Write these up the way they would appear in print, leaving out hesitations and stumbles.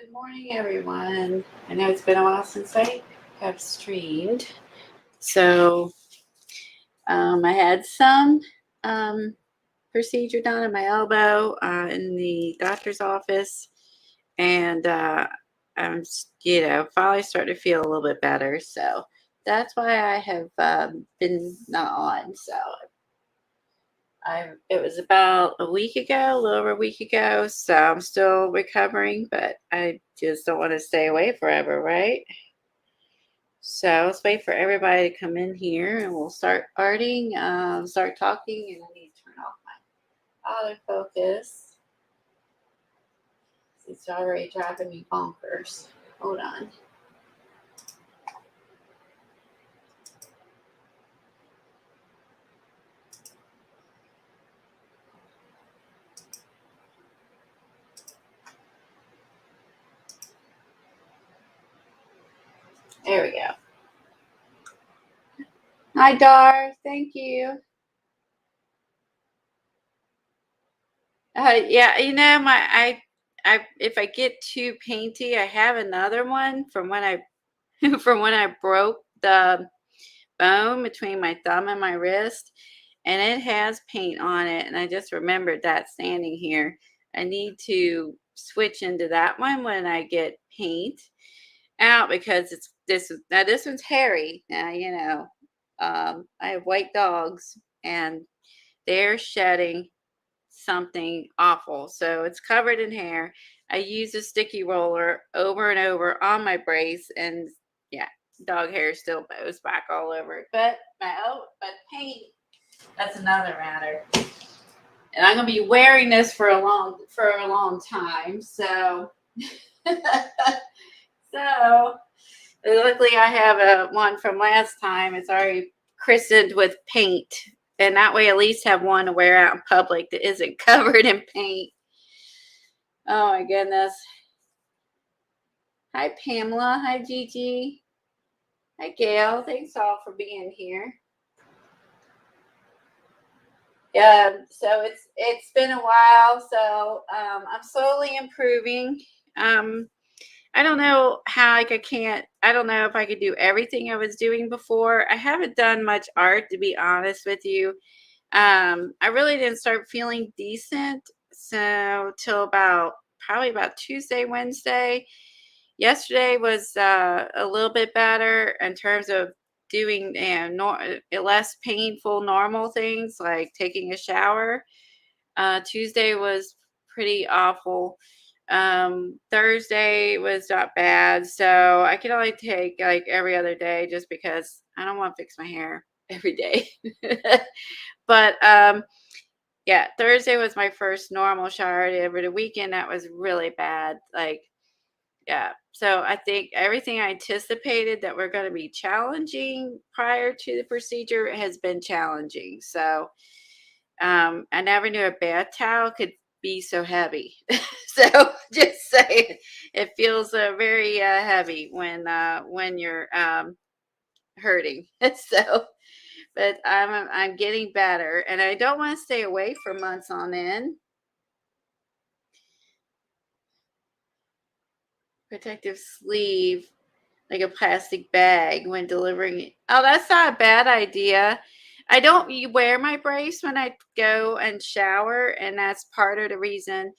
Good morning, everyone. I know it's been a while since I have streamed. So, I had some procedure done in my elbow in the doctor's office, and I'm, finally starting to feel a little bit better. So, that's why I have been not on. So, it was about a week ago, a little over a week ago. So, I'm still recovering, but I just don't want to stay away forever, right? So let's wait for everybody to come in here and we'll start arting, start talking, and I need to turn off my autofocus. It's already driving me bonkers. Hold on. There we go. Hi, Dar. Thank you. Yeah, if I get too painty, I have another one from when I from when I broke the bone between my thumb and my wrist, and it has paint on it. And I just remembered that standing here. I need to switch into that one when I get paint out because this one's hairy. Now I have white dogs and they're shedding something awful. So it's covered in hair. I use a sticky roller over and over on my brace, and yeah, dog hair still goes back all over it. But paint, that's another matter. And I'm gonna be wearing this for a long time. So so luckily I have one from last time. It's already christened with paint. And that way at least have one to wear out in public that isn't covered in paint. Oh my goodness. Hi Pamela. Hi Gigi. Hi Gail. Thanks all for being here. Yeah, so it's been a while. So I'm slowly improving. I don't know how I don't know if I could do everything I was doing before. I haven't done much art, to be honest with you. I really didn't start feeling decent till probably about Tuesday, Wednesday. Yesterday was a little bit better in terms of doing less painful normal things like taking a shower. Tuesday was pretty awful. Thursday was not bad, so I can only take like every other day just because I don't want to fix my hair every day. But yeah, Thursday was my first normal shower over the weekend. That was really bad. Like, yeah. So I think everything I anticipated that were going to be challenging prior to the procedure has been challenging. So I never knew a bath towel could be so heavy. So just saying, it feels very heavy when you're hurting. So, but I'm getting better, and I don't want to stay away for months on end. Protective sleeve, like a plastic bag when delivering it. Oh, that's not a bad idea. I don't wear my brace when I go and shower, and that's part of the reason.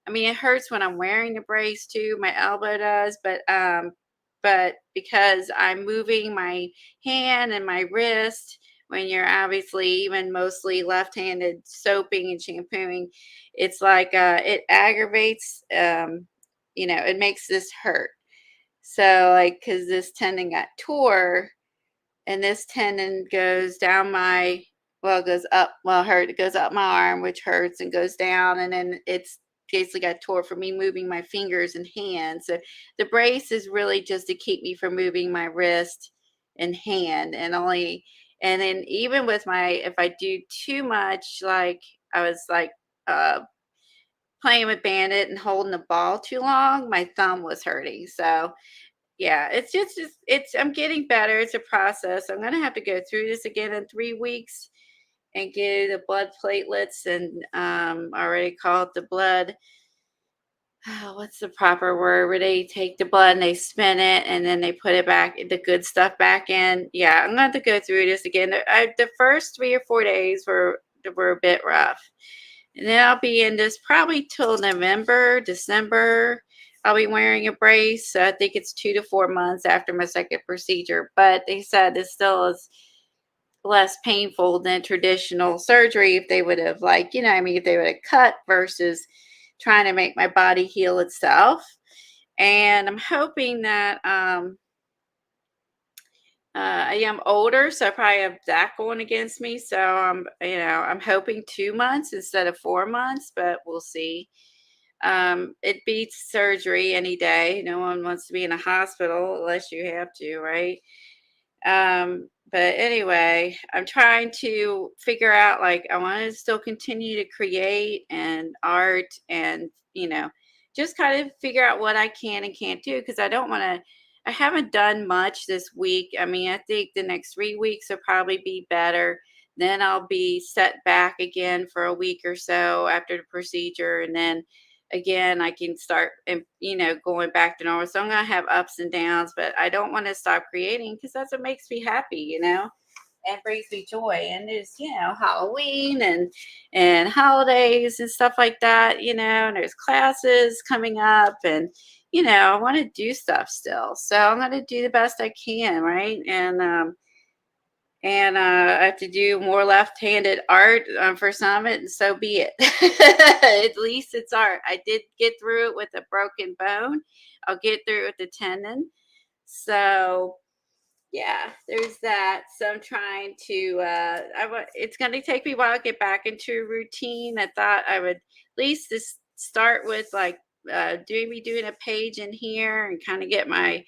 I mean, it hurts when I'm wearing the brace too. My elbow does, but because I'm moving my hand and my wrist when you're obviously even mostly left-handed soaping and shampooing, it's like it aggravates. It makes this hurt. So, like, because this tendon got tore, and this tendon goes down it goes up, it goes up my arm, which hurts, and goes down, and then it's basically got tore from me moving my fingers and hands. So, the brace is really just to keep me from moving my wrist and hand, and then even with if I do too much, like, I was like, playing with Bandit and holding the ball too long, my thumb was hurting. So, yeah, it's I'm getting better. It's a process. I'm gonna have to go through this again in 3 weeks and get the blood platelets and already called the blood what's the proper word, where they take the blood and they spin it and then they put it back, the good stuff back in. Yeah, I'm going to have to go through this again. The first 3 or 4 days were a bit rough. And then I'll be in this probably till November, December. I'll be wearing a brace. So I think it's 2 to 4 months after my second procedure. But they said it still is less painful than traditional surgery if they would have, like, I mean, if they would have cut versus trying to make my body heal itself. And I'm hoping that I am older, so I probably have that going against me. So I'm hoping 2 months instead of 4 months, but we'll see. It beats surgery any day. No one wants to be in a hospital unless you have to, right? But anyway, I'm trying to figure out, like, I want to still continue to create and art and, just kind of figure out what I can and can't do because I haven't done much this week. I mean, I think the next 3 weeks will probably be better. Then I'll be set back again for a week or so after the procedure. And then again, I can start, and going back to normal. So I'm gonna have ups and downs, but I don't want to stop creating because that's what makes me happy, and brings me joy. And there's, Halloween and holidays and stuff like that, and there's classes coming up, and I want to do stuff still. So I'm gonna do the best I can, right? And I have to do more left-handed art for some, and so be it. At least it's art. I did get through it with a broken bone. I'll get through it with the tendon. So yeah, there's that. So I'm trying to. It's going to take me a while to get back into a routine. I thought I would at least just start with, like, doing a page in here and kind of get my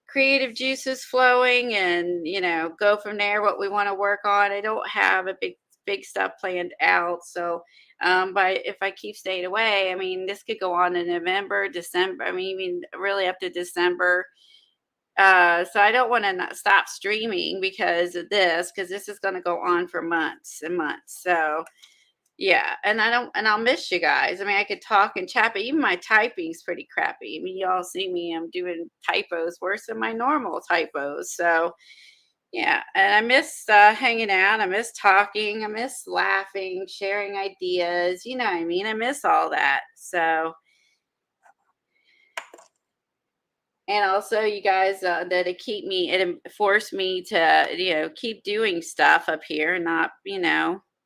creative juices flowing, and go from there what we want to work on. I don't have a big stuff planned out. So but if I keep staying away, I mean, this could go on in November, December, I mean, even really up to December. So I don't want to not stop streaming because of this, because this is going to go on for months and months. So yeah, and I'll miss you guys. I mean, I could talk and chat, but even my typing's pretty crappy. I mean, y'all see me, I'm doing typos worse than my normal typos. So yeah, and I miss hanging out. I miss talking. I miss laughing, sharing ideas. You know what I mean? I miss all that. So, and also you guys, that it forced me to, keep doing stuff up here and not,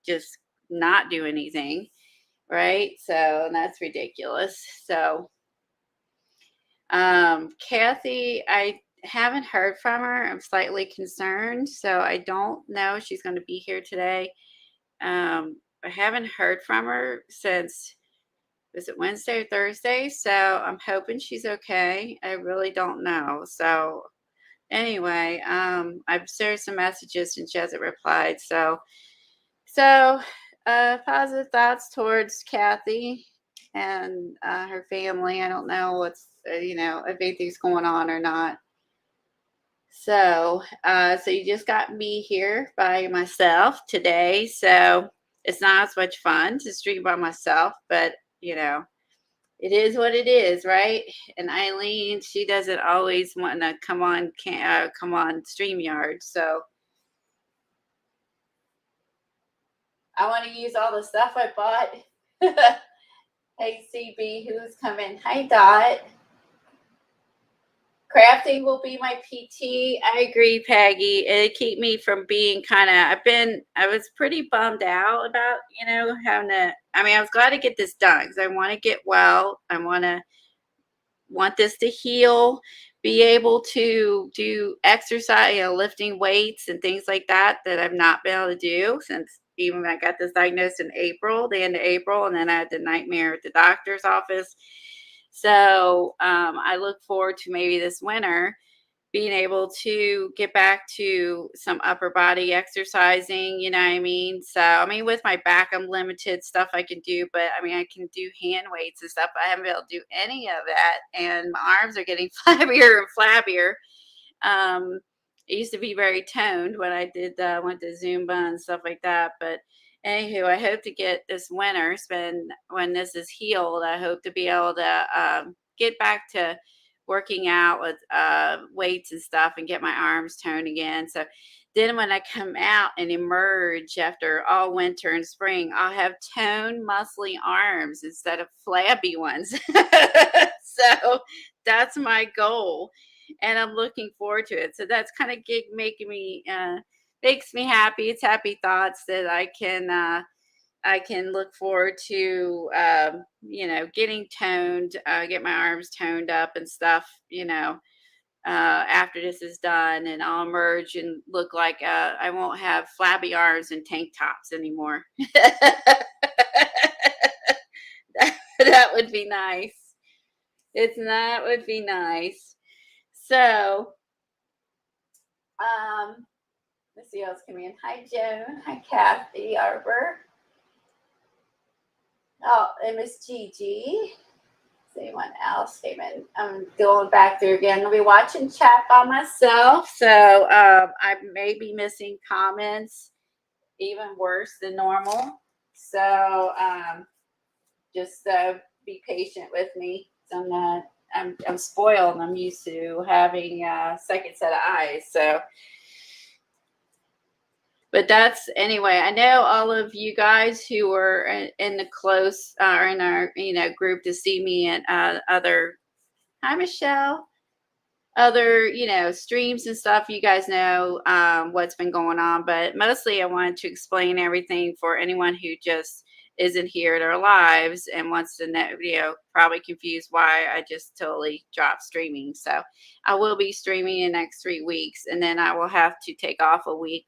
just not do anything. Right? So, and that's ridiculous. So, Kathy, I haven't heard from her. I'm slightly concerned. So, I don't know if she's going to be here today. I haven't heard from her since, was it Wednesday or Thursday? So, I'm hoping she's okay. I really don't know. So, anyway, I've shared some messages and she hasn't replied. So, positive thoughts towards Kathy and her family. I don't know if anything's going on or not. So you just got me here by myself today. So it's not as much fun to stream by myself, but it is what it is, right? And Eileen, she doesn't always want to come on StreamYard. So I want to use all the stuff I bought. Hey, CB, who's coming? Hi, Dot. Crafting will be my PT. I agree, Peggy. It keep me from being I was pretty bummed out about, having to, I mean, I was glad to get this done because I want to get well. I want this to heal, be able to do exercise, lifting weights and things like that I've not been able to do since even when I got this diagnosed in April, the end of April, and then I had the nightmare at the doctor's office. So I look forward to maybe this winter being able to get back to some upper body exercising, you know what I mean? So, I mean, with my back, I'm limited stuff I can do, but I mean, I can do hand weights and stuff. I haven't been able to do any of that. And my arms are getting flabbier and flabbier. It used to be very toned when I went to Zumba and stuff like that. But Anywho, I hope to get this winter spend when this is healed. I hope to be able to get back to working out with weights and stuff and get my arms toned again. So then when I come out and emerge after all winter and spring, I'll have toned, muscly arms instead of flabby ones. So that's my goal. And I'm looking forward to it. So that's kind of making me makes me happy. It's happy thoughts that I can look forward to getting toned, get my arms toned up and stuff, after this is done, and I'll emerge and look like I won't have flabby arms and tank tops anymore. That would be nice. That would be nice. So, let's see who else came in. Hi, Joan. Hi, Kathy Arbor. Oh, and Miss Gigi. Anyone else came in? I'm going back through again. I'll be watching chat by myself, so I may be missing comments, even worse than normal. So just be patient with me. I'm spoiled. I'm used to having a second set of eyes. So. But that's anyway. I know all of you guys who were in the close or in our group to see me at other. Hi, Michelle. Other streams and stuff. You guys know what's been going on, but mostly I wanted to explain everything for anyone who just isn't here at our lives and wants to know. Probably confused why I just totally dropped streaming. So I will be streaming in the next 3 weeks, and then I will have to take off a week.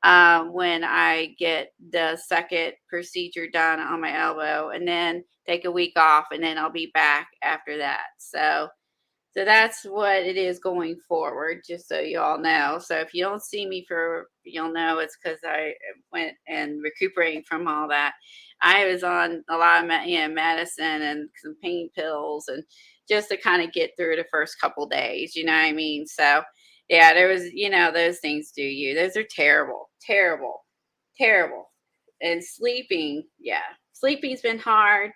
When I get the second procedure done on my elbow, and then take a week off, and then I'll be back after that. So that's what it is going forward, just so you all know. So if you don't see me you'll know it's because I went and recuperating from all that. I was on a lot of medicine and some pain pills, and just to kind of get through the first couple days, you know what I mean? So yeah, there was, those things do you. Those are terrible, terrible, terrible. And sleeping's been hard.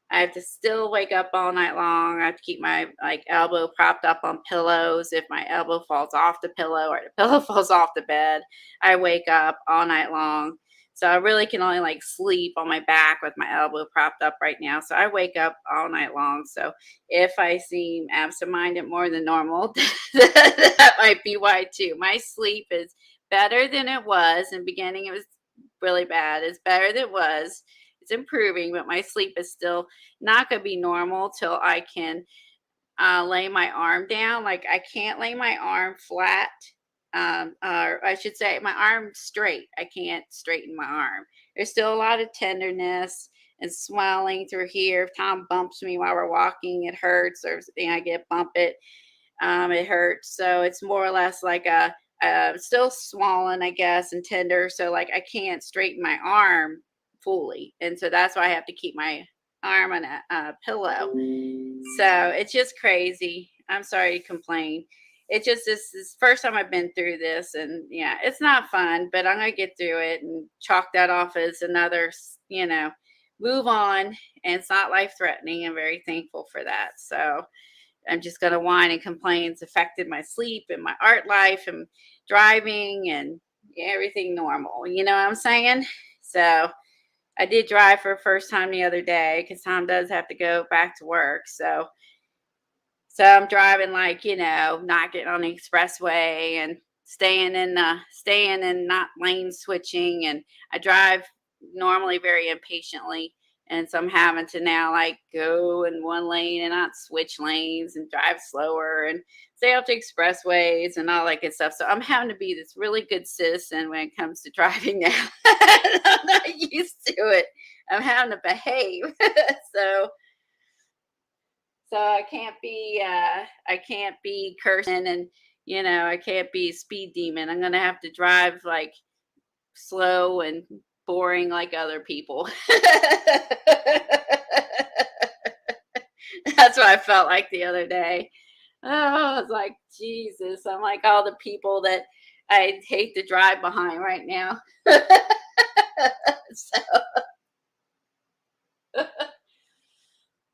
I have to still wake up all night long. I have to keep my elbow propped up on pillows. If my elbow falls off the pillow or the pillow falls off the bed, I wake up all night long. So I really can only sleep on my back with my elbow propped up right now. So I wake up all night long. So if I seem absent-minded more than normal, that might be why too. My sleep is better than it was. In the beginning, it was really bad. It's better than it was. It's improving, but my sleep is still not going to be normal till I can lay my arm down. Like I can't lay my arm flat, or I should say my arm straight. I can't straighten my arm. There's still a lot of tenderness and swelling through here. If Tom bumps me while we're walking, it hurts. Or if I get bumped, it hurts. So it's more or less like still swollen, I guess, and tender. So I can't straighten my arm fully, and so that's why I have to keep my arm on a pillow. So it's just crazy. I'm sorry to complain. It just this is the first time I've been through this, and yeah, it's not fun, but I'm gonna get through it and chalk that off as another, move on. And it's not life threatening. I'm very thankful for that. So I'm just gonna whine and complain. It's affected my sleep and my art life and driving and everything normal. You know what I'm saying? So I did drive for the first time the other day because Tom does have to go back to work. So I'm driving not getting on the expressway and staying and not lane switching. And I drive normally very impatiently. And so I'm having to now go in one lane and not switch lanes and drive slower and stay off the expressways and all that good stuff. So I'm having to be this really good citizen when it comes to driving now. I'm not used to it. I'm having to behave. So I can't be cursing, and I can't be a speed demon. I'm gonna have to drive slow and boring like other people. That's what I felt like the other day. Oh, I was like, Jesus. I'm like all the people that I hate to drive behind right now. So,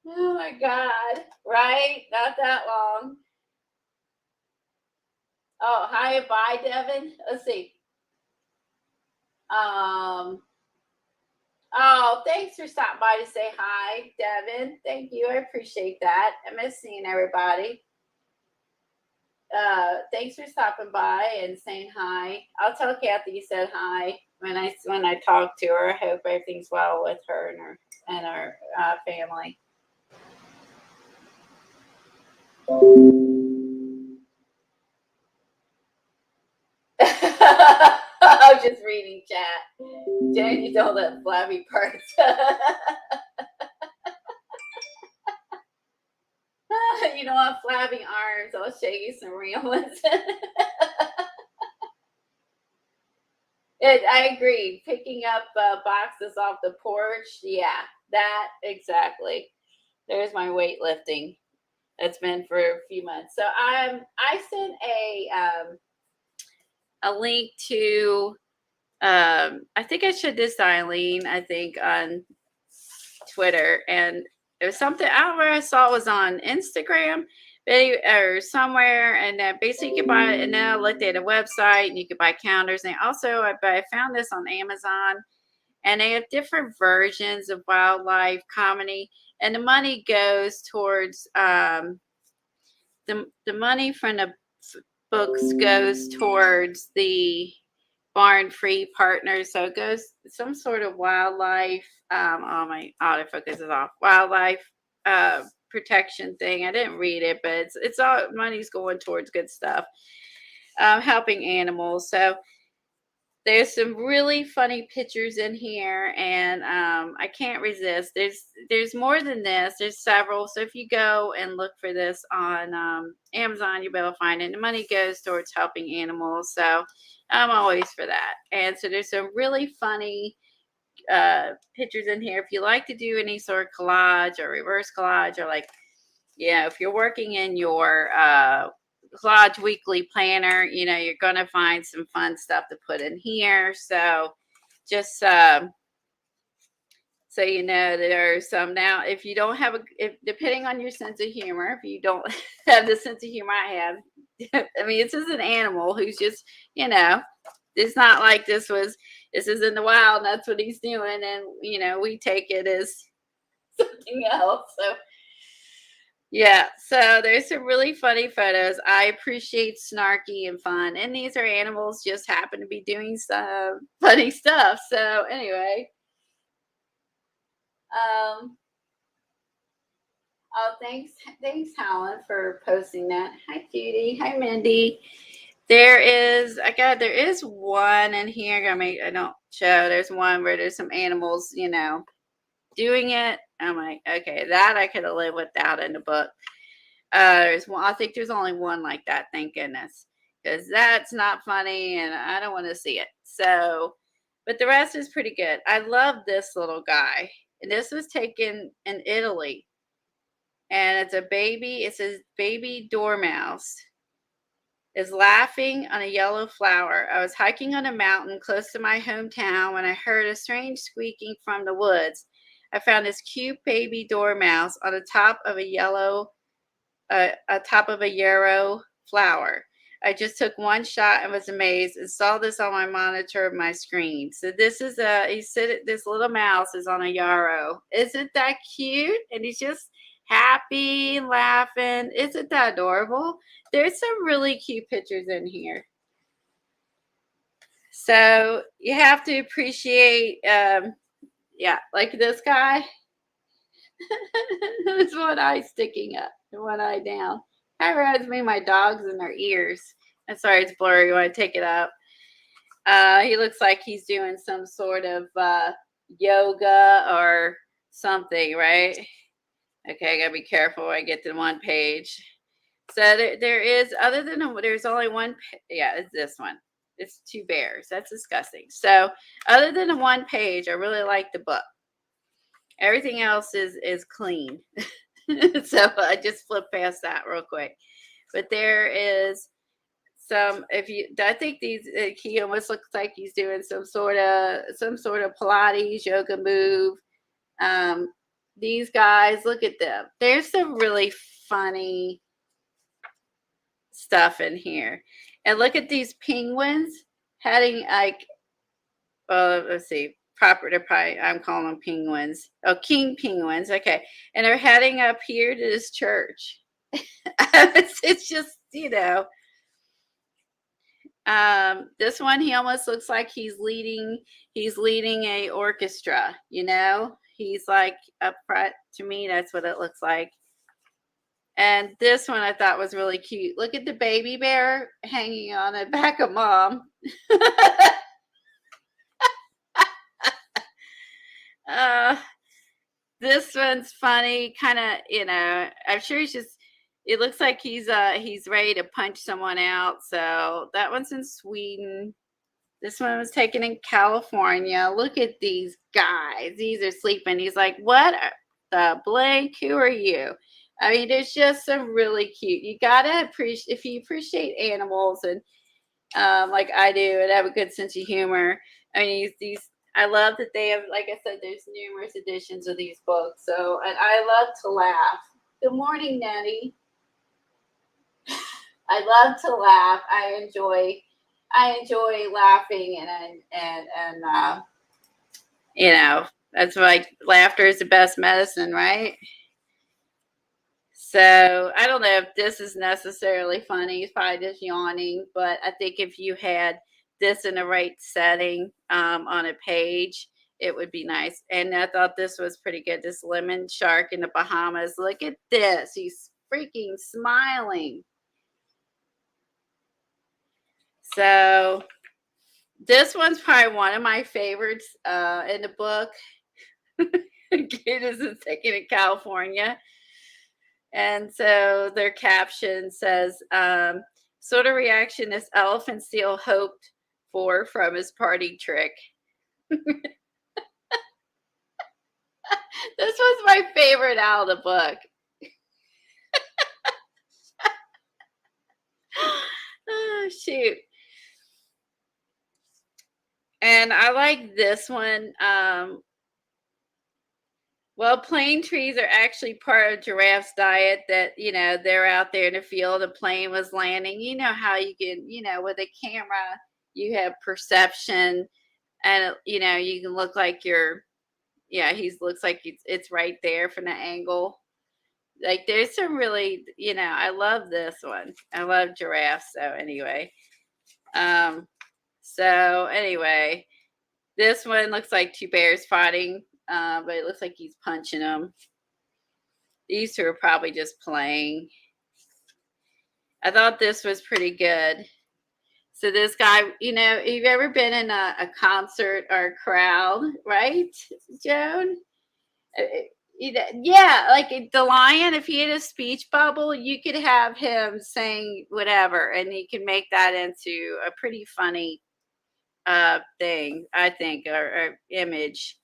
oh my God, right? Not that long. Oh, hi, bye, Devin. Let's see. Um, oh, thanks for stopping by to say hi, Devin. Thank you. I appreciate that. I miss seeing everybody. Thanks for stopping by and saying hi. I'll tell Kathy you said hi when I talk to her. I hope everything's well with her and her family. I'm just reading chat. Jen, you don't let flabby parts. You don't have flabby arms. I'll show you some real ones. I agree. Picking up boxes off the porch. Yeah, that exactly. There's my weightlifting. It's been for a few months. So I sent a link to I think I should this Eileen, I think on Twitter, and it was something I don't know where I saw it was on Instagram or somewhere, and basically you could buy it, and then I looked at a website and you could buy calendars, and also I found this on Amazon, and they have different versions of wildlife comedy, and the money goes towards the money from the books goes towards the barn free partners. So it goes some sort of wildlife. Oh, my autofocus is off. Wildlife protection thing. I didn't read it, but it's all money's going towards good stuff. Helping animals. So there's some really funny pictures in here, and I can't resist. There's more than this. There's several. So if you go and look for this on Amazon, you'll be able to find it. The money goes towards helping animals. So I'm always for that. And so there's some really funny pictures in here. If you like to do any sort of collage or reverse collage, or like, if you're working in your Lodge Weekly Planner, you're going to find some fun stuff to put in here. So just so you know, there are some. Now, if you don't have depending on your sense of humor, if you don't have the sense of humor I have, I mean, it's just an animal who's just, it's not like this is in the wild and that's what he's doing. And, we take it as something else. So, yeah, so there's some really funny photos. I appreciate snarky and fun, and these are animals just happen to be doing some funny stuff. So anyway, oh, thanks, Helen, for posting that. Hi, Judy. Hi, Mindy. There is one in here. I don't show. There's one where there's some animals, doing it. I'm like, okay, that I could have lived without in the book. There's one. I think there's only one like that. Thank goodness, because that's not funny, and I don't want to see it. So, but the rest is pretty good. I love this little guy, and this was taken in Italy, and it's a baby. It says baby dormouse is laughing on a yellow flower. I was hiking on a mountain close to my hometown when I heard a strange squeaking from the woods. I found this cute baby dormouse on the top of a yarrow flower. I just took one shot and was amazed and saw this on my monitor of my screen. So this is this little mouse is on a yarrow. Isn't that cute? And he's just happy and laughing. Isn't that adorable? There's some really cute pictures in here. So you have to appreciate, like this guy. There's one eye sticking up and one eye down. Kind of reminds me of my dogs and their ears. I'm sorry, it's blurry. You want to take it up? He looks like he's doing some sort of yoga or something, right? Okay, I gotta be careful when I get to one page. So there is, other than there's only one. Yeah, it's this one. It's two bears. That's disgusting. So other than the one page, I really like the book. Everything else is clean. So I just flipped past that real quick. But there is some, if you, I think these, he almost looks like he's doing some sort of Pilates yoga move. Um, these guys, look at them. There's some really funny stuff in here. And look at these penguins heading like, let's see, proper to probably, I'm calling them penguins. Oh, king penguins. Okay. And they're heading up here to this church. It's just, this one, he almost looks like he's leading a orchestra, he's like up front. To me, that's what it looks like. And this one I thought was really cute. Look at the baby bear hanging on the back of mom. uh, this one's funny, kind of, I'm sure it looks like he's ready to punch someone out. So that one's in Sweden. This one was taken in California. Look at these guys. These are sleeping. He's like, what the blank? Who are you? I mean, there's just some really cute. You gotta appreciate, if you appreciate animals, and like I do, and have a good sense of humor. I mean, these I love that they have, like I said, there's numerous editions of these books. So, and I love to laugh. Good morning, Nettie. I love to laugh. I enjoy laughing, and that's why laughter is the best medicine, right? So I don't know if this is necessarily funny. He's probably just yawning, but I think if you had this in the right setting, on a page, it would be nice. And I thought this was pretty good. This lemon shark in the Bahamas. Look at this. He's freaking smiling. So this one's probably one of my favorites in the book. This is taken in California. And so their caption says, sort of reaction this elephant seal hoped for from his party trick. This was my favorite out of the book. Oh, shoot. And I like this one. Well, plane trees are actually part of giraffe's diet, that, they're out there in the field, a plane was landing. You know how you can, with a camera, you have perception, and, you can look like he looks like it's right there from the angle. Like, there's some really, I love this one. I love giraffes. So anyway, this one looks like two bears fighting. But it looks like he's punching them. These two are probably just playing. I thought this was pretty good. So this guy, you've ever been in a concert or a crowd, right, Joan? Yeah, like the lion, if he had a speech bubble, you could have him saying whatever, and you can make that into a pretty funny thing, I think, or image.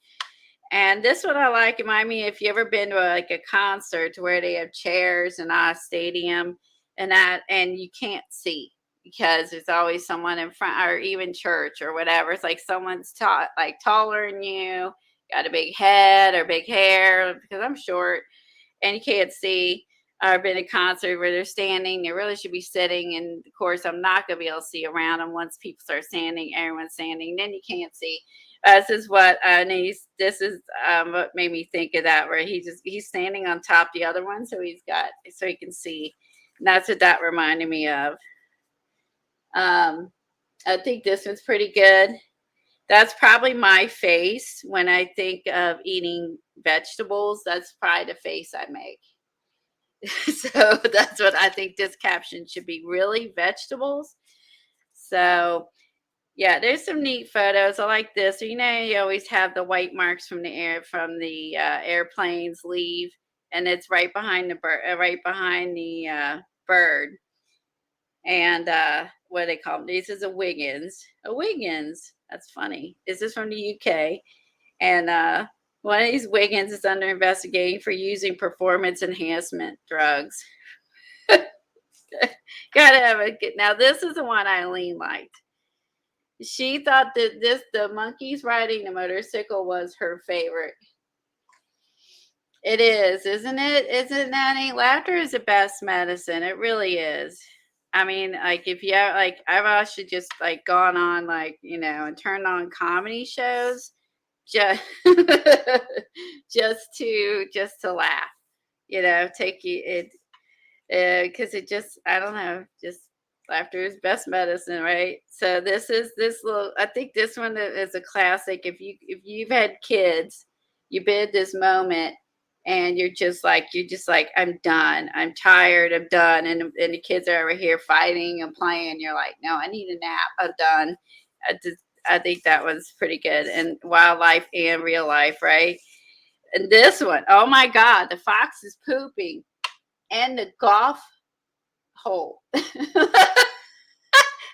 And this one I like. Remind me, if you ever been to a concert where they have chairs in a stadium, and you can't see because there's always someone in front, or even church or whatever. It's like someone's taller than you, got a big head or big hair, because I'm short, and you can't see. I've been to a concert where they're standing. They really should be sitting. And of course, I'm not going to be able to see around them. Once people start standing, everyone's standing, then you can't see. This is what what made me think of that, where he's standing on top of the other one, so he can see. And that's what that reminded me of. I think this one's pretty good. That's probably my face when I think of eating vegetables. That's probably the face I make. So that's what I think this caption should be, really, vegetables. So yeah, there's some neat photos. I like this. So, you always have the white marks from the airplanes leave, and it's right behind the bird, bird. And what do they call them? This is a Wiggins. A Wiggins. That's funny. This is from the UK, and one of these Wiggins is under investigation for using performance enhancement drugs. Gotta have a good. Now this is the one Eileen liked. She thought that the monkeys riding the motorcycle was her favorite. It is, isn't it? Isn't that ain't laughter is the best medicine. It really is. I mean, like if you like, I've actually just like gone on like and turned on comedy shows just just to laugh. Take you it because it just I don't know, just laughter is best medicine, right? So this little. I think this one is a classic. If you've had kids, you've been at this moment, and you're just like I'm done. I'm tired. I'm done. And the kids are over here fighting and playing. You're like, no, I need a nap. I'm done. I think that was pretty good. And wildlife and real life, right? And this one, oh my God, the fox is pooping and the golf hole.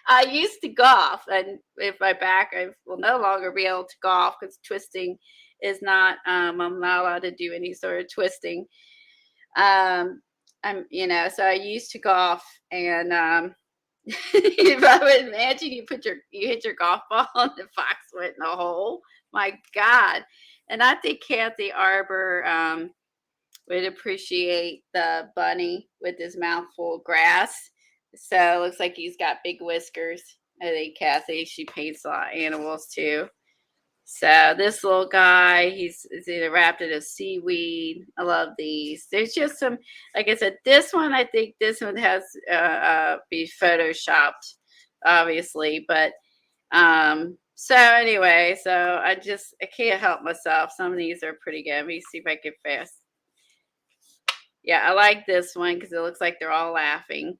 I used to golf, and if my back, I will no longer be able to golf because twisting is not. I'm not allowed to do any sort of twisting. So I used to golf, and if I would imagine you hit your golf ball and the fox went in a hole. My God! And I think Kathy Arbor would appreciate the bunny with his mouth full of grass. So it looks like he's got big whiskers. I think Kathy, she paints a lot of animals too. So this little guy, he's either wrapped in a seaweed. I love these. There's just some, like I said, I think this one has be photoshopped, obviously. But so anyway, I can't help myself. Some of these are pretty good. Let me see if I can fast. Yeah, I like this one because it looks like they're all laughing.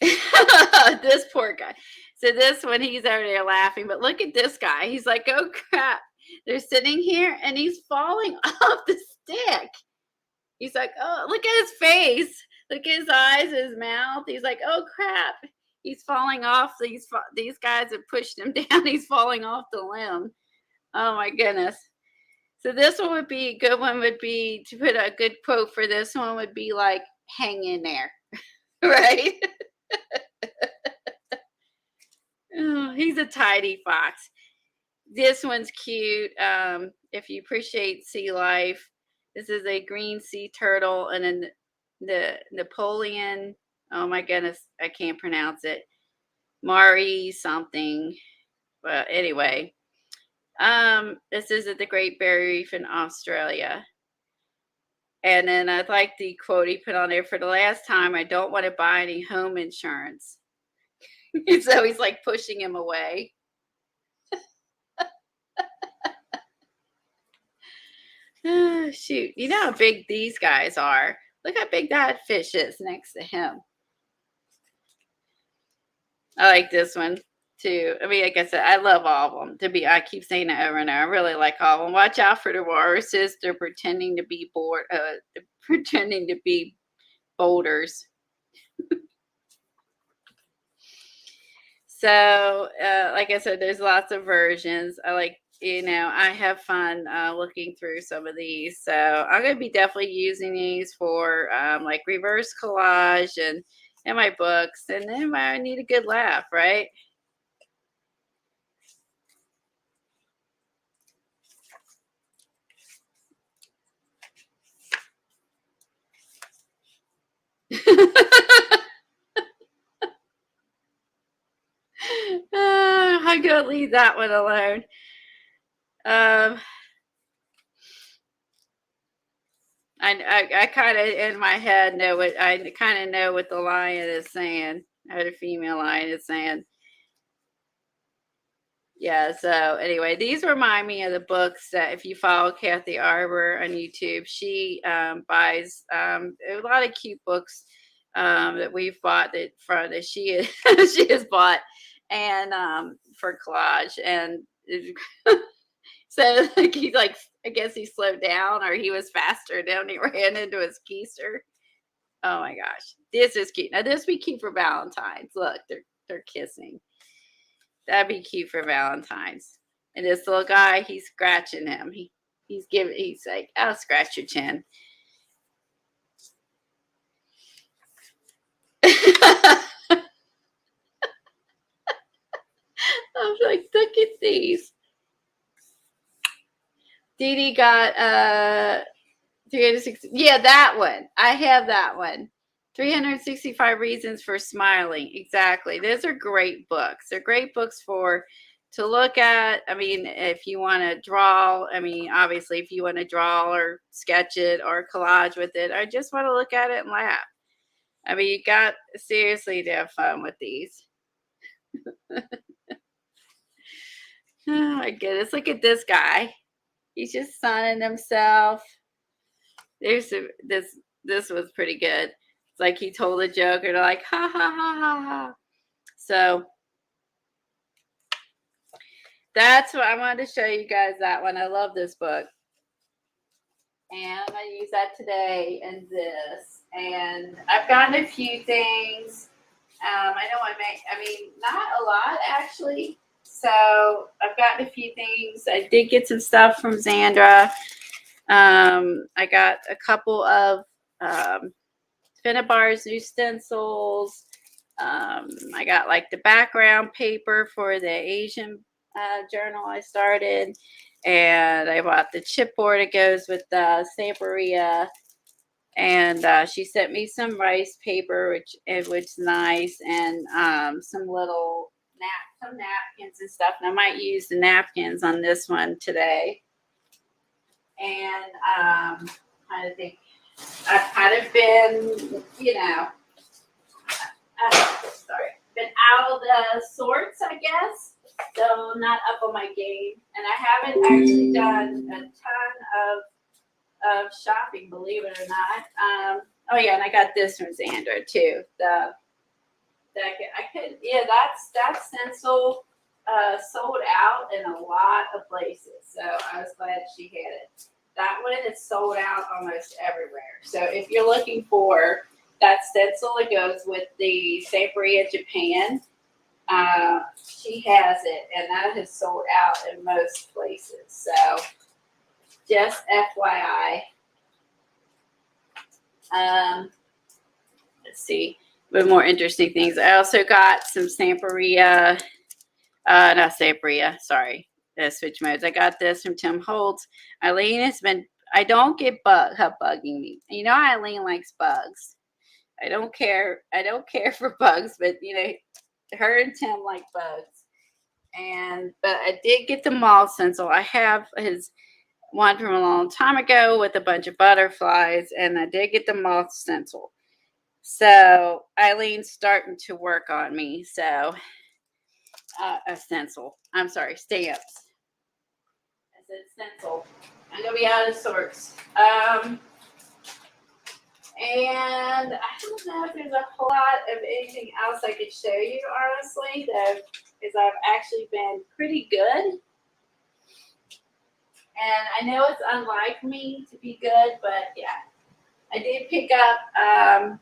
This poor guy. So this one, he's over there laughing, but look at this guy. He's like, oh crap. They're sitting here and he's falling off the stick. He's like, oh, look at his face. Look at his eyes, his mouth. He's like, oh crap. He's falling off. These guys have pushed him down. He's falling off the limb. Oh my goodness. So this one would be a good one would be to put a good quote for this one would be like, hang in there. Right? Oh, he's a tidy fox. This one's cute. If you appreciate sea life, this is a green sea turtle and then the Napoleon. Oh my goodness, I can't pronounce it. Mari something. Well, anyway, this is at the Great Barrier Reef in Australia. And then I like the quote he put on there for the last time. I don't want to buy any home insurance. So he's like pushing him away. Shoot, you know how big these guys are. Look how big that fish is next to him. I like this one too. I mean, like I said, I love all of them. I keep saying it over and over. I really like all of them. Watch out for the walruses. They're pretending to be bored. Pretending to be boulders. So, like I said, there's lots of versions. I have fun looking through some of these. So I'm going to be definitely using these for like reverse collage and in my books. And then I need a good laugh, right? I'm going to leave that one alone. I kind of in my head know what I kind of know what the lion is saying, or the female lion is saying. Yeah. So anyway, these remind me of the books that if you follow Kathy Arbor on YouTube, she buys a lot of cute books that we've bought that she she has bought and for collage and. So like I guess he slowed down or he was faster and then he ran into his keister. Oh my gosh. This is cute. Now this would be cute for Valentine's. Look, they're kissing. That'd be cute for Valentine's. And this little guy, he's scratching him. He's like, I'll scratch your chin. I was like, look at these. Dee Dee got 360. Yeah, that one. I have that one. 365 Reasons for Smiling. Exactly. Those are great books. They're great books for to look at. I mean, if you want to draw, I mean, obviously, if you want to draw or sketch it or collage with it, I just want to look at it and laugh. I mean, you got seriously to have fun with these. Oh my goodness. Look at this guy. He's just sunning himself. This was pretty good. It's like he told a joke and they're like, ha ha ha ha ha. So that's what I wanted to show you guys, that one. I love this book. And I'm going to use that today and this. And I've gotten a few things. I know I mean, not a lot actually. So I've gotten a few things. I did get some stuff from Xandra. I got a couple of Finnabar's new stencils. I got like the background paper for the Asian journal I started. And I bought the chipboard. It goes with the Sampleria. And she sent me some rice paper, which is nice, and some little some napkins and stuff. And I might use the napkins on this one today. And I think I've kind of been, been out of the sorts, I guess. So not up on my game, and I haven't actually done a ton of shopping, believe it or not. Oh yeah, and I got this from Xandra too. That stencil sold out in a lot of places, so I was glad she had it. That one is sold out almost everywhere. So if you're looking for that stencil, it goes with the Sampleria Japan. She has it, and that has sold out in most places. So just FYI. Let's see, a bit more interesting things. I also got some Sampleria, not Sampleria, sorry, switch modes. I got this from Tim Holtz. Eileen has been, I don't get her bugging me. You know, Eileen likes bugs. I don't care for bugs, but her and Tim like bugs. But I did get the mall stencil. I have his one from a long time ago with a bunch of butterflies, and I did get the moth stencil. So Eileen's starting to work on me. So a stencil. I'm sorry, stamps. I said stencil. I'm gonna be out of sorts. And I don't know if there's a whole lot of anything else I could show you, honestly, though, because I've actually been pretty good. And I know it's unlike me to be good, but yeah. I did pick up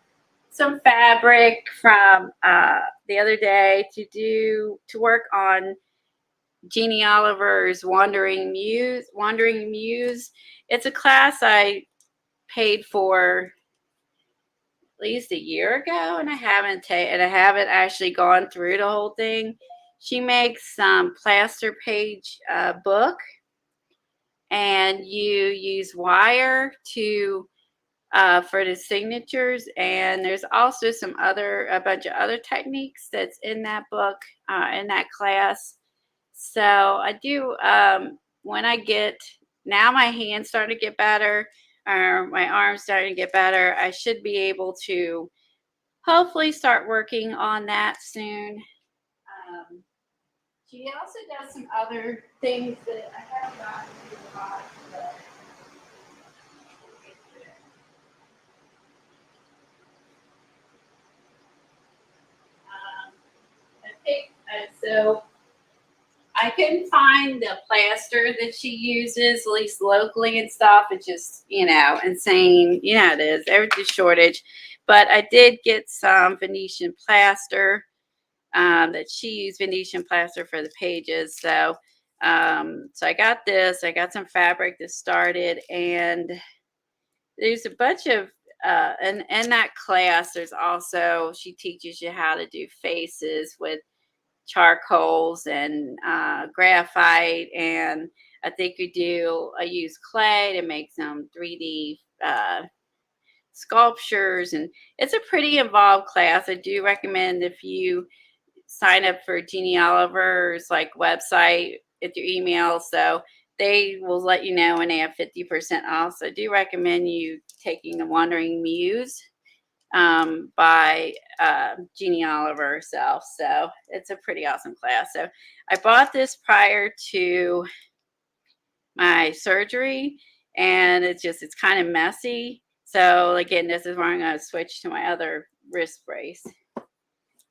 some fabric from the other day to work on Jeannie Oliver's Wandering Muse. It's a class I paid for at least a year ago, and I haven't actually gone through the whole thing. She makes some plaster page book, and you use wire to for the signatures, and there's also a bunch of other techniques that's in that book, in that class. So I do, when I get, now my hand's starting to get better, or my arm's starting to get better, I should be able to hopefully start working on that soon. She also does some other things that I have not used a lot, but so I couldn't find the plaster that she uses, at least locally and stuff. It's just, insane. You know how it is. There's a shortage. But I did get some Venetian plaster that she used Venetian plaster for the pages. So I got this. I got some fabric that started, and there's a bunch of and in that class, there's also, she teaches you how to do faces with charcoals and graphite, and I use clay to make some 3D sculptures, and it's a pretty involved class. I do recommend, if you sign up for Jeannie Oliver's like website with your email, so they will let you know when they have 50% off. So I do recommend you taking the Wandering Muse by Jeannie Oliver herself. So it's a pretty awesome class. So I bought this prior to my surgery, and it's kind of messy. So again, this is where I'm going to switch to my other wrist brace.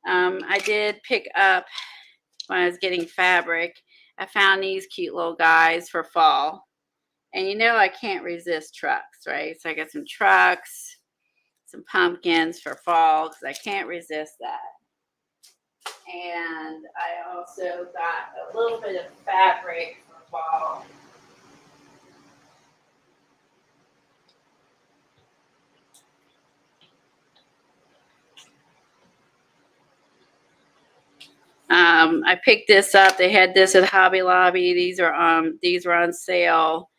I did pick up, when I was getting fabric, I found these cute little guys for fall. And I can't resist trucks, right? So I got some trucks, some pumpkins for fall, because I can't resist that. And I also got a little bit of fabric for fall. I picked this up. They had this at Hobby Lobby. These were on sale.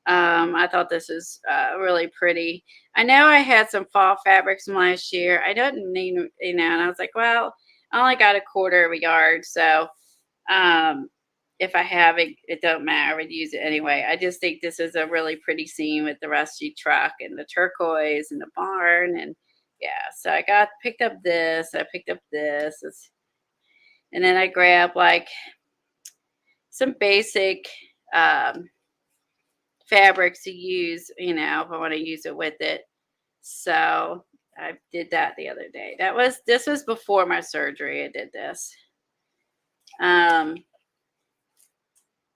I thought this was really pretty. I know I had some fall fabrics from last year. I don't need, and I was like, well, I only got a quarter of a yard, so if I have it, it don't matter. I would use it anyway. I just think this is a really pretty scene with the rusty truck and the turquoise and the barn, and yeah. So I picked up this. I picked up this. And then I grabbed like some basic fabrics to use, if I want to use it with it. So I did that the other day. This was before my surgery. I did this. And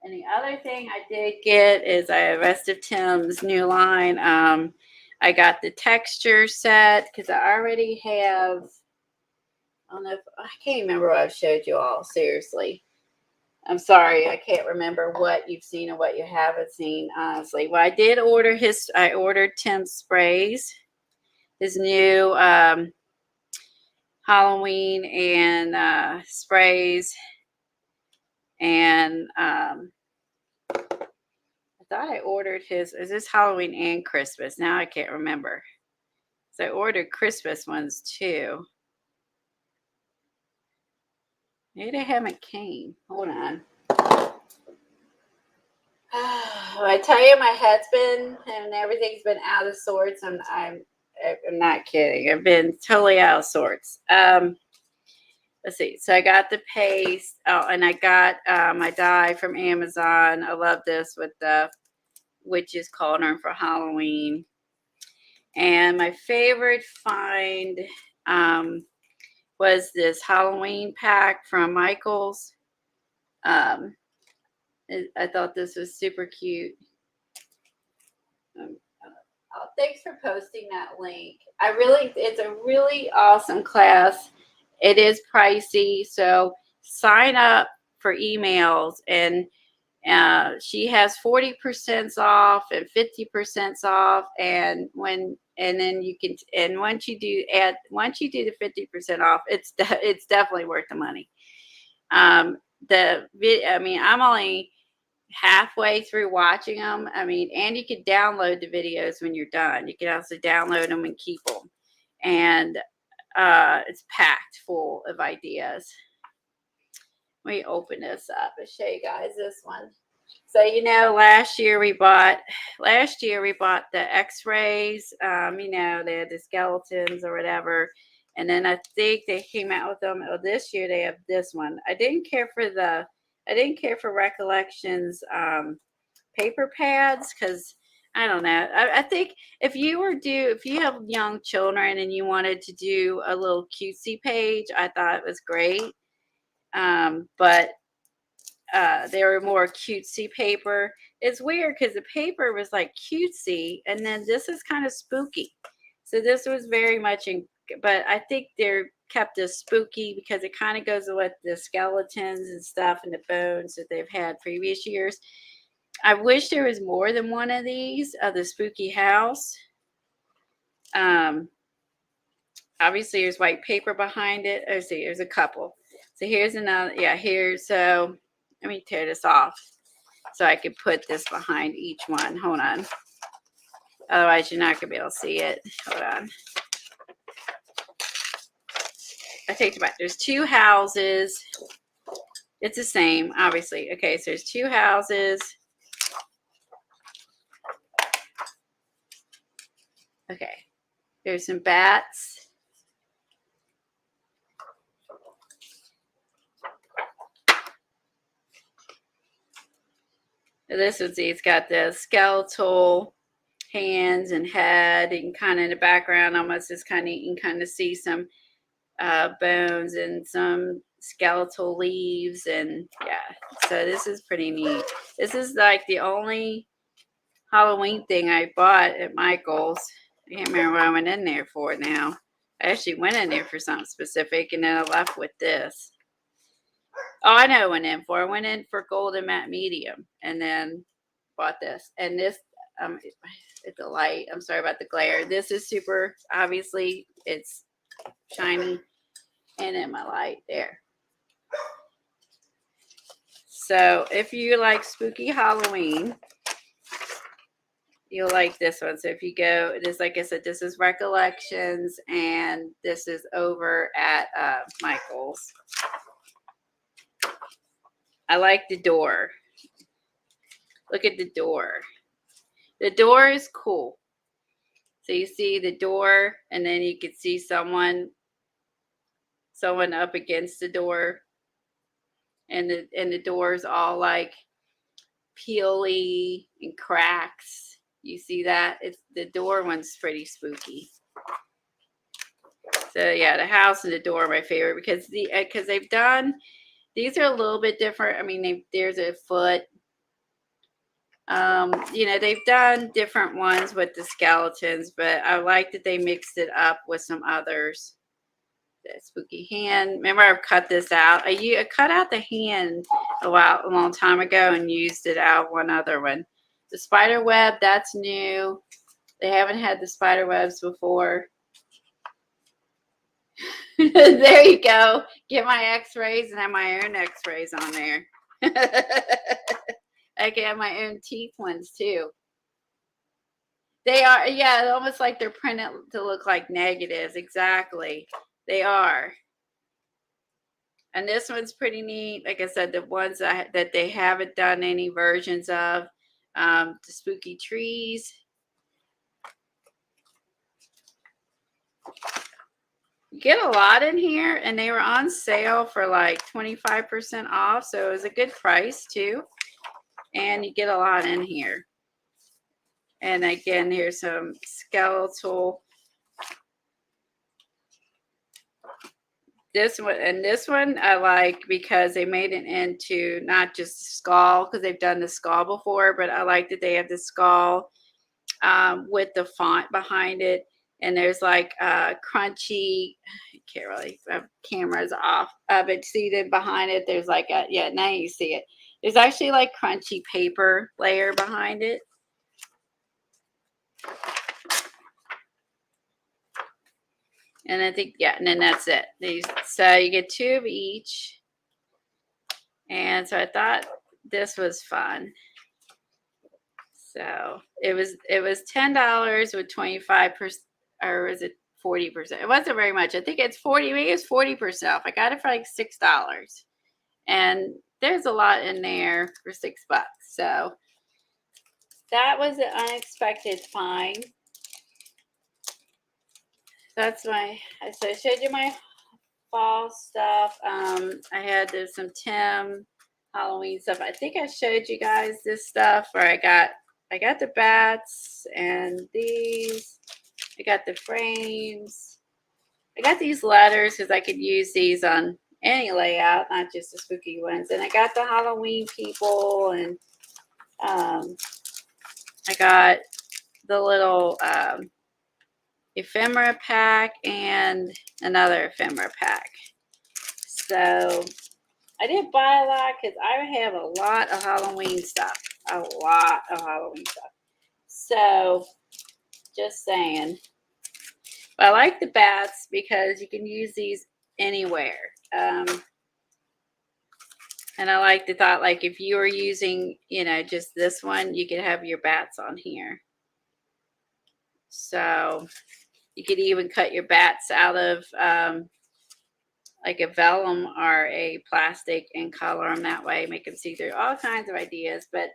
the other thing I did get is Rest of Tim's new line. I got the texture set because I already have. I don't know if I can't remember what I've showed you all. Seriously, I'm sorry, I can't remember what you've seen and what you haven't seen. Honestly, well, I ordered Tim's sprays, his new Halloween and sprays, and I thought I ordered his. Is this Halloween and Christmas? Now I can't remember. So I ordered Christmas ones too. Maybe they haven't came. Hold on. I tell you, my head's been and everything's been out of sorts, and I'm not kidding. I've been totally out of sorts. Let's see. So I got the paste. Oh, and I got my dye from Amazon. I love this with the witch's cauldron for Halloween. And my favorite find was this Halloween pack from Michael's. I thought this was super cute. Thanks for posting that link. It's a really awesome class. It is pricey, so sign up for emails, and she has 40% off and 50% off, and then you can, and once you do the 50% off, it's definitely worth the money. I'm only halfway through watching them. And you could download the videos when you're done. You can also download them and keep them. And it's packed full of ideas. Let me open this up and show you guys this one. So last year we bought the X-rays. They had the skeletons or whatever. And then I think they came out with them. Oh, this year they have this one. I didn't care for Recollections paper pads, because I don't know. I think if you have young children and you wanted to do a little cutesy page, I thought it was great. But they were more cutesy paper. It's weird because the paper was like cutesy, and then this is kind of spooky. So this was very much but I think they're kept as spooky because it kind of goes with the skeletons and stuff and the bones that they've had previous years. I wish there was more than one of these of the spooky house. Obviously there's white paper behind it. Oh, see, there's a couple. So here's another, yeah, so let me tear this off so I can put this behind each one. Hold on. Otherwise you're not gonna be able to see it. Hold on. I take it back. There's two houses. It's the same, obviously. Okay, so there's two houses. Okay. There's some bats. This one's, it's got the skeletal hands and head, and kind of in the background almost is kind of, you can kind of see some bones and some skeletal leaves, and yeah, so this is pretty neat. This is like the only Halloween thing I bought at Michael's. I can't remember what I went in there for now. I actually went in there for something specific, and then I left with this. Oh, I know what I went in for. I went in for golden matte medium, and then bought this. And this, it's the light. I'm sorry about the glare. This is super, obviously, it's shiny, and in my light there. So if you like spooky Halloween, you'll like this one. So if you go, it is, like I said, this is Recollections, and this is over at Michael's. I like the door. Look at the door. The door is cool. So you see the door, and then you can see someone up against the door, and the door's all like peely and cracks. You see that? It's the door one's pretty spooky. So yeah, the house and the door are my favorite because they've done, these are a little bit different. I mean, there's a foot. You know, they've done different ones with the skeletons, but I like that they mixed it up with some others. The spooky hand. Remember, I've cut this out. I cut out the hand a long time ago and used it out one other one. The spider web, that's new. They haven't had the spider webs before. There you go. Get my x-rays and have my own x-rays on there. I can have my own teeth ones too. They are, yeah, almost like they're printed to look like negatives. Exactly. They are. And this one's pretty neat. Like I said, the ones that they haven't done any versions of. The spooky trees. You get a lot in here, and they were on sale for like 25% off. So it was a good price too. And you get a lot in here. And again, here's some skeletal. This one I like because they made it into not just skull, because they've done the skull before, but I like that they have the skull with the font behind it. And there's like crunchy, I can't really, camera's off, but see that behind it, there's like a, yeah, now you see it. There's actually like crunchy paper layer behind it. And I think, yeah, and then that's it. So you get two of each. And so I thought this was fun. So it was $10 with 25%, or was it 40%? It wasn't very much. I think it's 40, maybe it's 40% off. I got it for like $6. And there's a lot in there for $6. So that was an unexpected find. That's so I showed you my fall stuff. I had some Tim Halloween stuff. I think I showed you guys this stuff where I got the bats and these. I got the frames. I got these letters because I could use these on any layout, not just the spooky ones. And I got the Halloween people, and I got the little ephemera pack and another ephemera pack. So I didn't buy a lot because I have a lot of Halloween stuff. A lot of Halloween stuff. So just saying. But I like the bats because you can use these anywhere. And I like the thought, like if you were using, just this one, you could have your bats on here. So you could even cut your bats out of like a vellum or a plastic and color them that way, make them see through. All kinds of ideas. But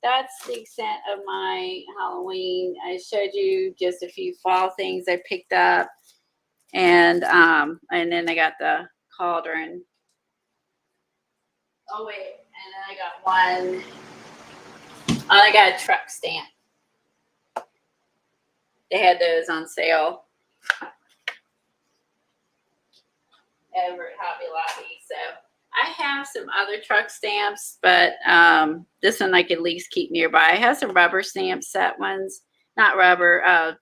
that's the extent of my Halloween. I showed you just a few fall things I picked up. And then I got the cauldron. Oh wait, and then I got one. Oh, I got a truck stamp. They had those on sale over at Hobby Lobby. So I have some other truck stamps, but this one I can at least keep nearby. I have some rubber stamp set ones. Not rubber, I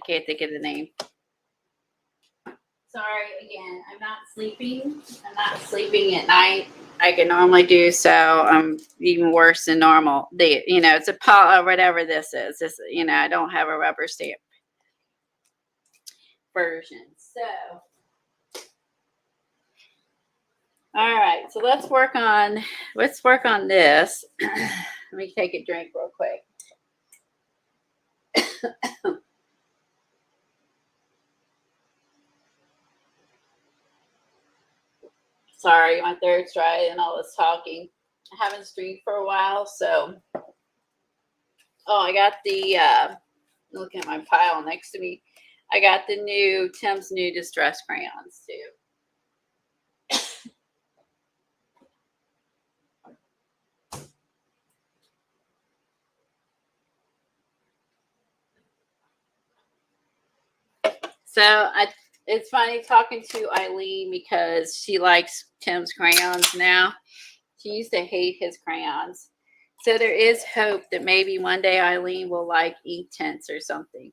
can't think of the name. Sorry, again, I'm not sleeping. I'm not sleeping at night. I can normally do, so I'm even worse than normal. It's a whatever this is. This, I don't have a rubber stamp version. So, all right. So let's work on this. Let me take a drink real quick. Sorry, my throat's dry and all this talking. I haven't streamed for a while, so. Oh, I got the. Look at my pile next to me. I got the Tim's new distress crayons too. So it's funny talking to Eileen because she likes Tim's crayons now. She used to hate his crayons. So there is hope that maybe one day Eileen will like ink tints or something.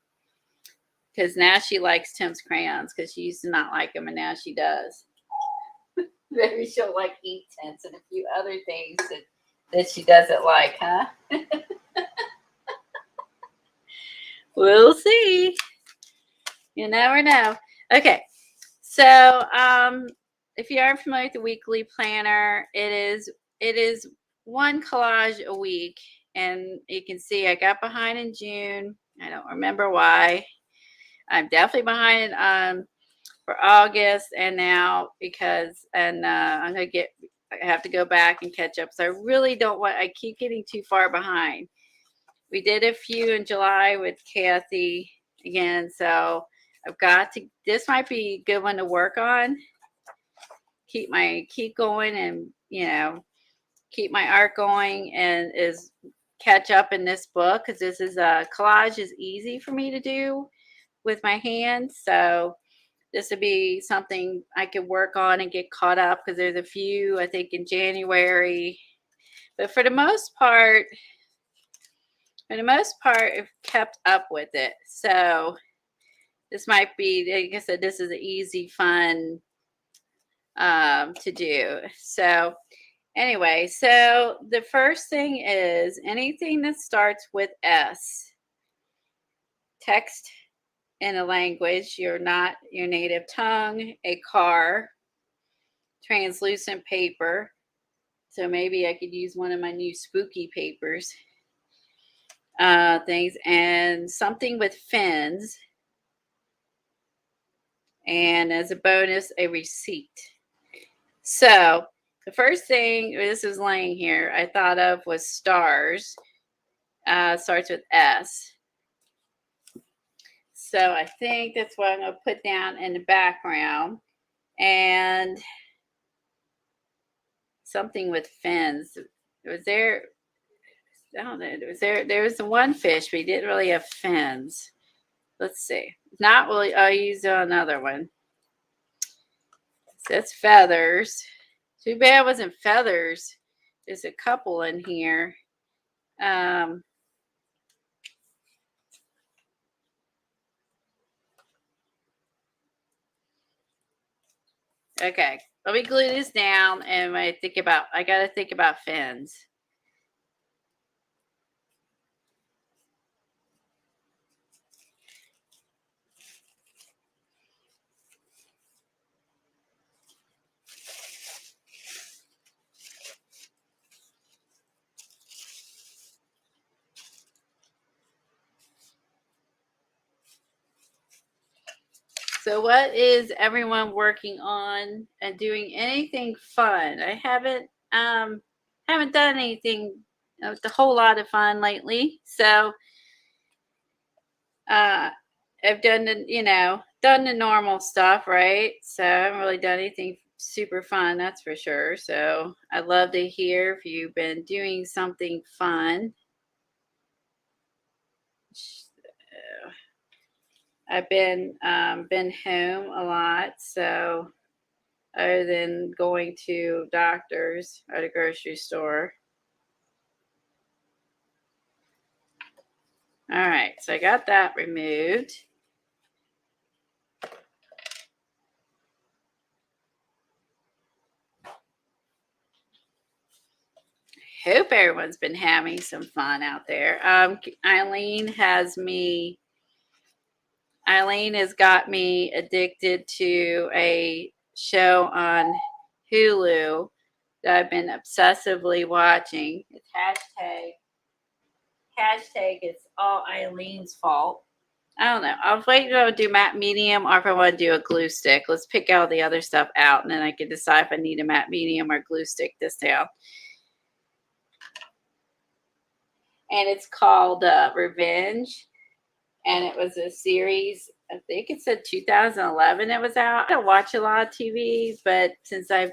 Because now she likes Tim's crayons because she used to not like them and now she does. Maybe she'll like ink tints and a few other things that she doesn't like, huh? We'll see. You never know. Okay. So if you aren't familiar with the weekly planner, it is one collage a week. And you can see I got behind in June. I don't remember why. I'm definitely behind for August and now because I have to go back and catch up. So I really don't I keep getting too far behind. We did a few in July with Kathy again. So this might be a good one to work on. Keep going and, keep my art going and catch up in this book because this is collage is easy for me to do with my hands. So this would be something I could work on and get caught up because there's a few, I think, in January. But for the most part, I've kept up with it. So this might be, like I said, this is an easy, fun to do. So anyway, so the first thing is anything that starts with S. Text in a language you're not your native tongue, a car, translucent paper. So maybe I could use one of my new spooky papers things, and something with fins. And as a bonus, a receipt. So the first thing, this is laying here, I thought of was stars. Starts with S. So I think that's what I'm going to put down in the background. And something with fins. Was there? I don't know. There was one fish, but he didn't really have fins. Let's see. Not really. I'll use another one. So that's feathers. Too bad it wasn't feathers. There's a couple in here. Okay, let me glue this down, and I got to think about fins. So what is everyone working on and doing anything fun? I haven't done anything with a whole lot of fun lately. So uh I've done done the normal stuff, right? So I haven't really done anything super fun, that's for sure. So I'd love to hear if you've been doing something fun. So, I've been home a lot, so other than going to doctors or the grocery store. All right, so I got that removed. Hope everyone's been having some fun out there. Eileen has got me addicted to a show on Hulu that I've been obsessively watching. It's hashtag it's all Eileen's fault. I don't know. I'll wait to do matte medium or if I want to do a glue stick. Let's pick all the other stuff out and then I can decide if I need a matte medium or glue stick this down. And it's called Revenge. And it was a series, I think it said 2011 it was out. I don't watch a lot of TV, but since I've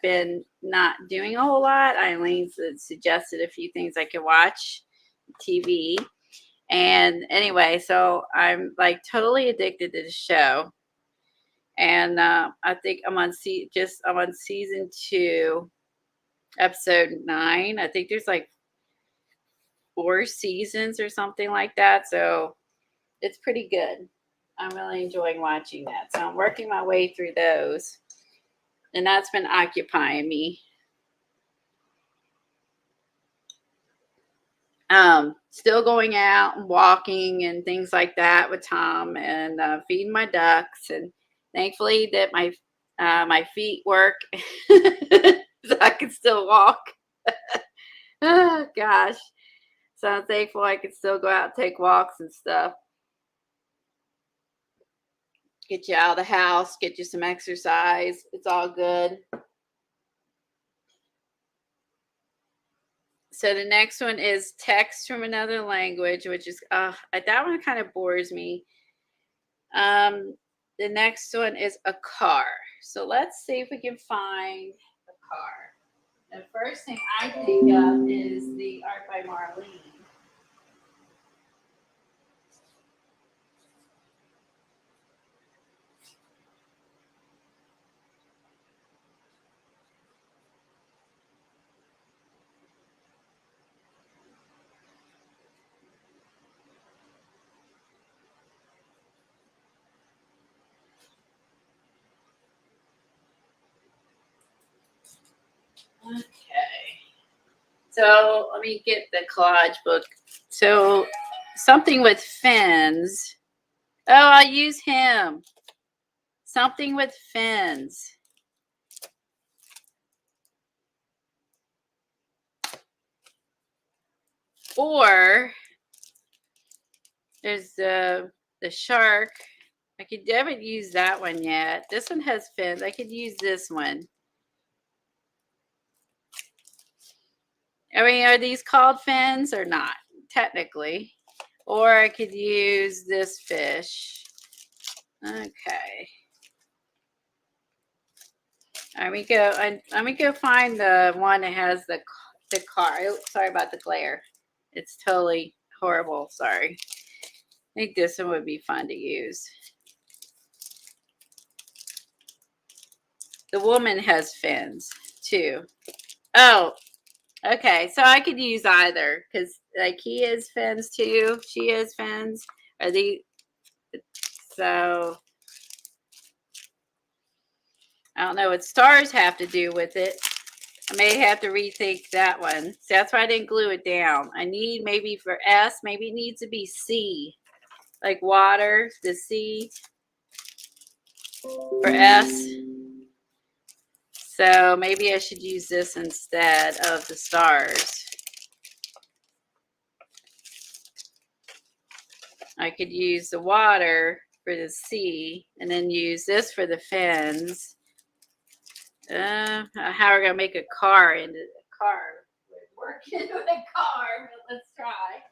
been not doing a whole lot, Eileen suggested a few things I could watch TV. And anyway, so I'm like totally addicted to the show. And I think I'm on season 2, episode 9. I think there's like 4 seasons or something like that. So it's pretty good. I'm really enjoying watching that. So I'm working my way through those. And that's been occupying me. Still going out and walking and things like that with Tom and feeding my ducks. And thankfully that my feet work so I can still walk. Oh, gosh. So I'm thankful I can still go out and take walks and stuff. Get you out of the house, get you some exercise. It's all good. So the next one is text from another language, which is that one kind of bores me. The next one is a car. So let's see if we can find a car. The first thing I think of is the art by Marlene. Okay. So let me get the collage book. So something with fins. Oh, I'll use him. Something with fins. Or there's the shark. I haven't used that one yet. This one has fins. I could use this one. I mean, are these called fins or not? Technically. Or I could use this fish. Okay. Let me go find the one that has the car. Oh, sorry about the glare. It's totally horrible. Sorry. I think this one would be fun to use. The woman has fins too. Oh, okay. So I could use either because like he has fins too. She has fins. So I don't know what stars have to do with it. I may have to rethink that one. So that's why I didn't glue it down. I need maybe for S, maybe it needs to be C. Like water, the C for S. So maybe I should use this instead of the stars. I could use the water for the C, and then use this for the fins. How are we gonna make a car into a car? Work into a car, but let's try.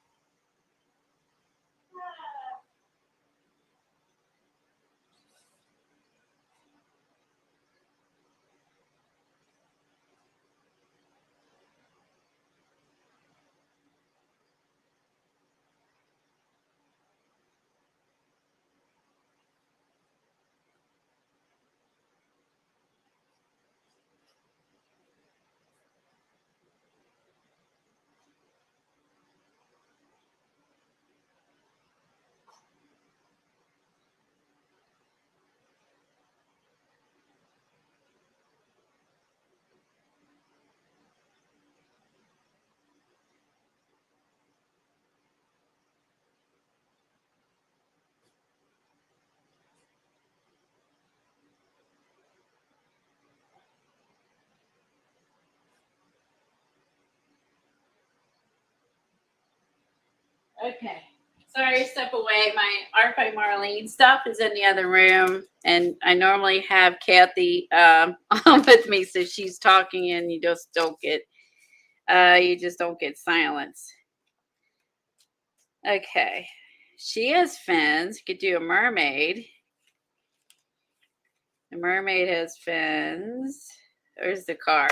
Okay. Sorry, step away. My Art by Marlene stuff is in the other room, and I normally have Kathy on with me, so she's talking, and you just don't get silence. Okay. She has fins. You could do a mermaid. The mermaid has fins. Where's the car?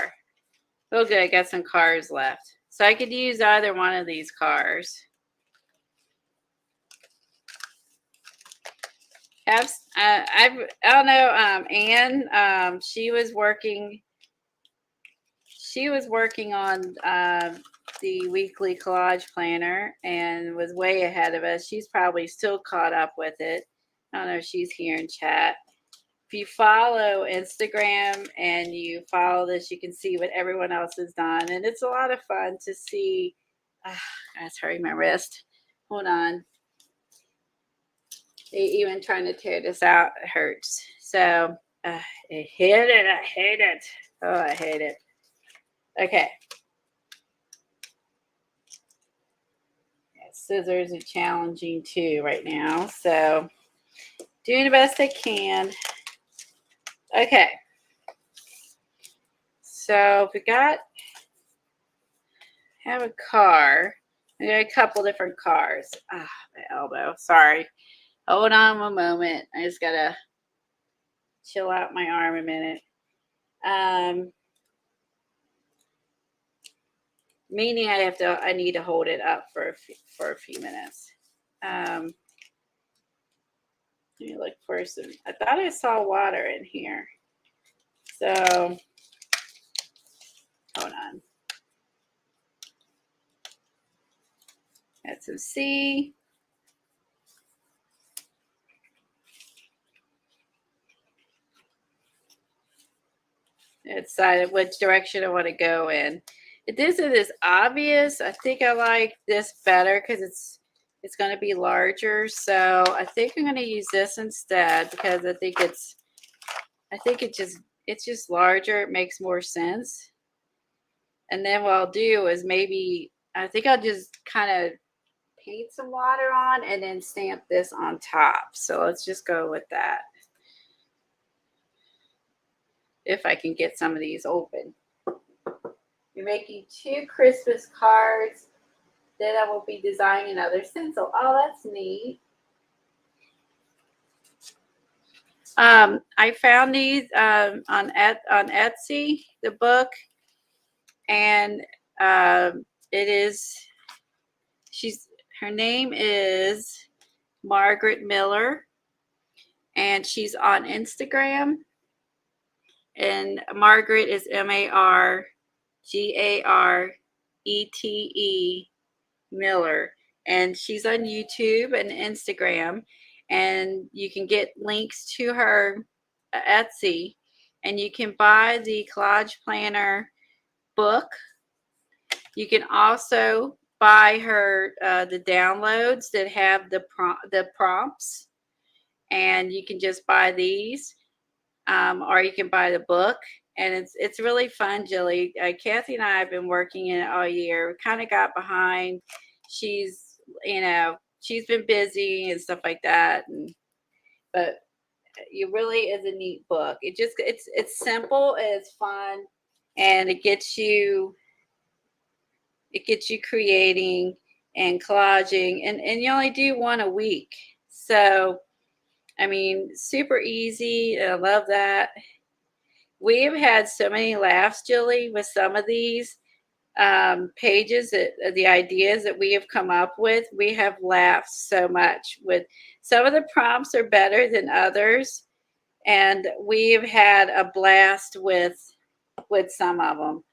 Okay, I got some cars left. So I could use either one of these cars. I don't know. Anne, she was working on the weekly collage planner and was way ahead of us. She's probably still caught up with it. I don't know if she's here in chat. If you follow Instagram and you follow this, you can see what everyone else has done. And it's a lot of fun to see. That's hurting my wrist. Hold on. Even trying to tear this out hurts. So I hate it. I hate it. Oh, I hate it. Okay. Yeah, scissors are challenging too right now. So doing the best I can. Okay. So we have a car. We got a couple different cars. My elbow. Sorry. Hold on one moment. I just gotta chill out my arm a minute. Meaning I need to hold it up for a few minutes. Let me look for some. I thought I saw water in here. So hold on. Got some C. Decided which direction I want to go in. If this is obvious, I think I like this better because it's going to be larger. So I think I'm going to use this instead because I think it's just larger. It makes more sense. And then what I'll do is I think I'll just kind of paint some water on and then stamp this on top. So let's just go with that. If I can get some of these open. You're making 2 Christmas cards. Then I will be designing another stencil. Oh, that's neat. I found these on Etsy, the book, and her name is Margaret Miller, and she's on Instagram. And Margaret is MarGarete Miller, and she's on YouTube and Instagram, and you can get links to her Etsy, and you can buy the collage planner book. You can also buy her the downloads that have the prompts, and you can just buy these. Or you can buy the book, and it's really fun, Jilly. Kathy and I have been working in it all year. We kind of got behind. She's been busy and stuff like that, and but it really is a neat book. It's simple, it's fun, and it gets you creating and collaging, and you only do one a week. So I mean, super easy. I love that. We have had so many laughs, Julie, with some of these pages, the ideas that we have come up with. We have laughed so much with some of the prompts are better than others, and we've had a blast with some of them,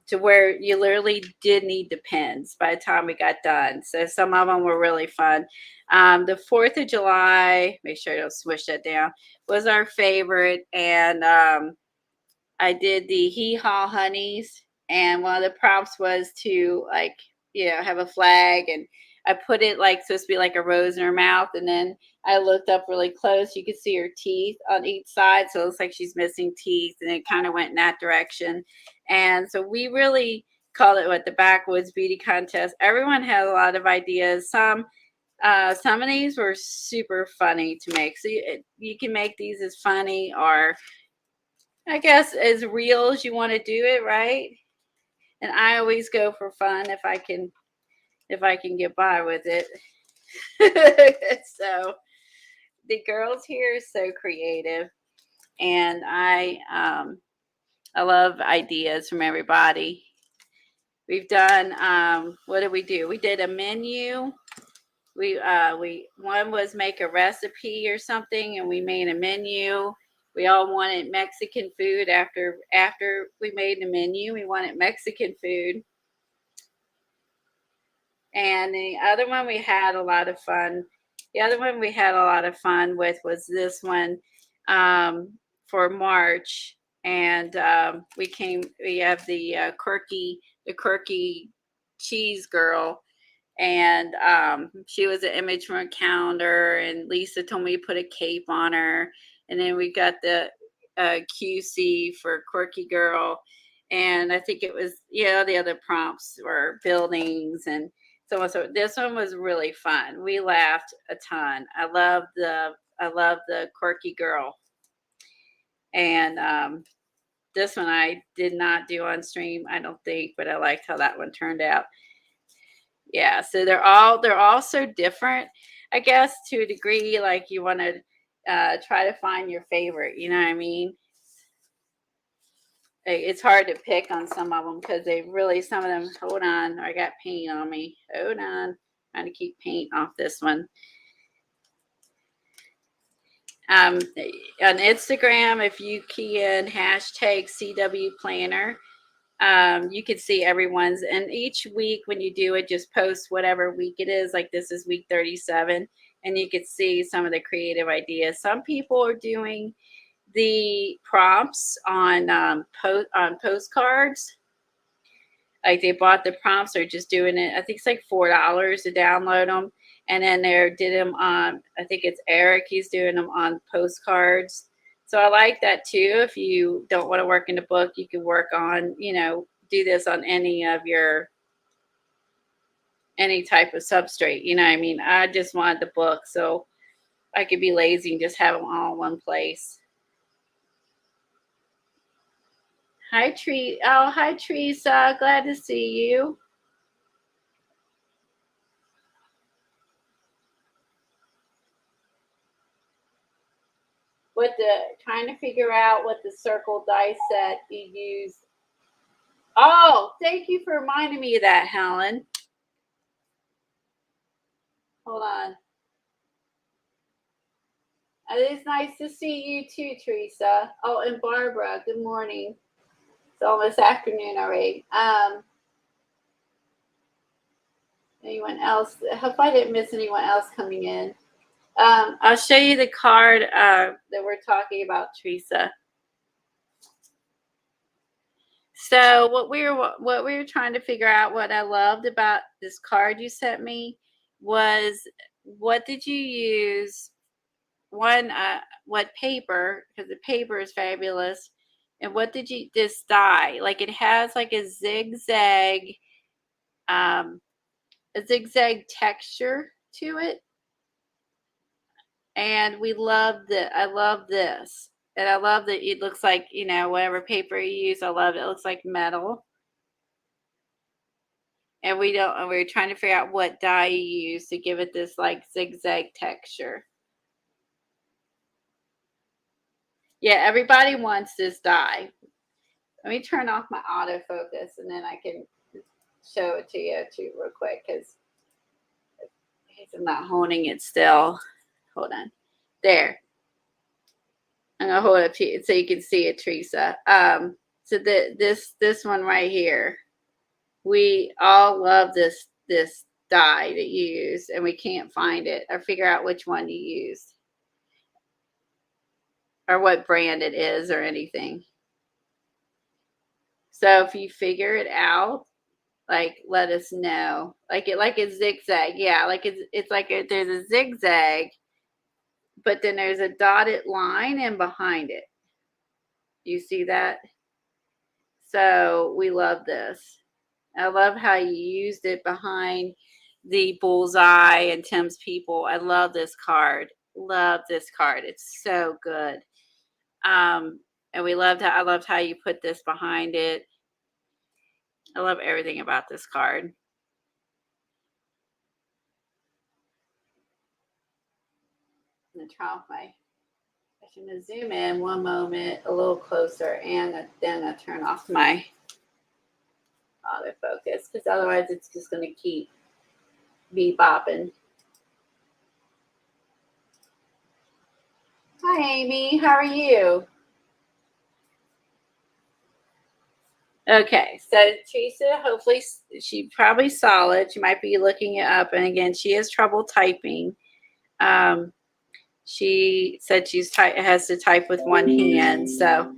to where you literally did need the pens by the time we got done. So some of them were really fun. The 4th of July, make sure I don't swish that down, was our favorite. And I did the hee haw honeys. And one of the prompts was to, like, have a flag. And I put it like supposed to be like a rose in her mouth. And then I looked up really close. You could see her teeth on each side. So it looks like she's missing teeth. And it kind of went in that direction. And so we really called it the backwoods beauty contest. Everyone had a lot of ideas. Some of these were super funny to make. So you can make these as funny, or I guess as real as you want to do it, right? And I always go for fun if I can get by with it. So the girls here are so creative, and I love ideas from everybody. We've done what did we do? We did a menu. We one was make a recipe or something, and we made a menu. We all wanted Mexican food after we made the menu. We wanted Mexican food. And the other one we had a lot of fun. The other one we had a lot of fun with was this one, for March, and we have the quirky cheese girl, and she was an image from a calendar, and Lisa told me to put a cape on her. And then we got the QC for quirky girl, and I think it was, the other prompts were buildings and so on. So this one was really fun. We laughed a ton. I love the quirky girl. And this one I did not do on stream, I don't think, but I liked how that one turned out. Yeah, so they're all so different, I guess, to a degree. Like, you want to try to find your favorite. You know what I mean? It's hard to pick on some of them because some of them. Hold on, I got paint on me. Hold on, trying to keep paint off this one. On Instagram, if you key in hashtag CW Planner, you can see everyone's. And each week when you do it, just post whatever week it is. Like, this is week 37, and you can see some of the creative ideas. Some people are doing the prompts on postcards. Like, they bought the prompts, or just doing it. I think it's like $4 to download them, and then they did them on. I think it's Eric. He's doing them on postcards. So I like that too. If you don't want to work in the book, you can work on, do this on any type of substrate. You know what I mean? I just wanted the book, so I could be lazy and just have them all in one place. Hi, hi, Teresa. Glad to see you. Trying to figure out what the circle dice set you use. Oh, thank you for reminding me of that, Helen. Hold on. It is nice to see you too, Teresa. Oh, and Barbara, good morning. It's almost afternoon already. Anyone else? I hope I didn't miss anyone else coming in. I'll show you the card that we're talking about, Teresa. So what we were trying to figure out, what I loved about this card you sent me, was what did you use? One, what paper? Because the paper is fabulous. And what did you this dye? Like, it has like a zigzag texture to it. And we love the I love this. And I love that it looks like, whatever paper you use, I love it. It looks like metal. And we're trying to figure out what dye you use to give it this like zigzag texture. Yeah, everybody wants this dye. Let me turn off my autofocus and then I can show it to you too real quick because I'm not holding it still. Hold on. There. I'm gonna hold it up to you so you can see it, Teresa. So this one right here, we all love this dye that you use, and we can't find it or figure out which one you used or what brand it is or anything. So if you figure it out, like let us know. Like a zigzag, yeah. Like it's like there's a zigzag, but then there's a dotted line in behind it. You see that? So we love this. I love how you used it behind the bullseye and Tim's people. I love this card. Love this card. It's so good. And I loved how you put this behind it. I love everything about this card. I'm gonna turn off my. I'm gonna zoom in one moment, a little closer, and then I turn off my autofocus because otherwise it's just gonna keep bopping. Hi, Amy. How are you? Okay, so Teresa, hopefully she probably saw it. She might be looking it up, and again, she has trouble typing. She said has to type with one hand. So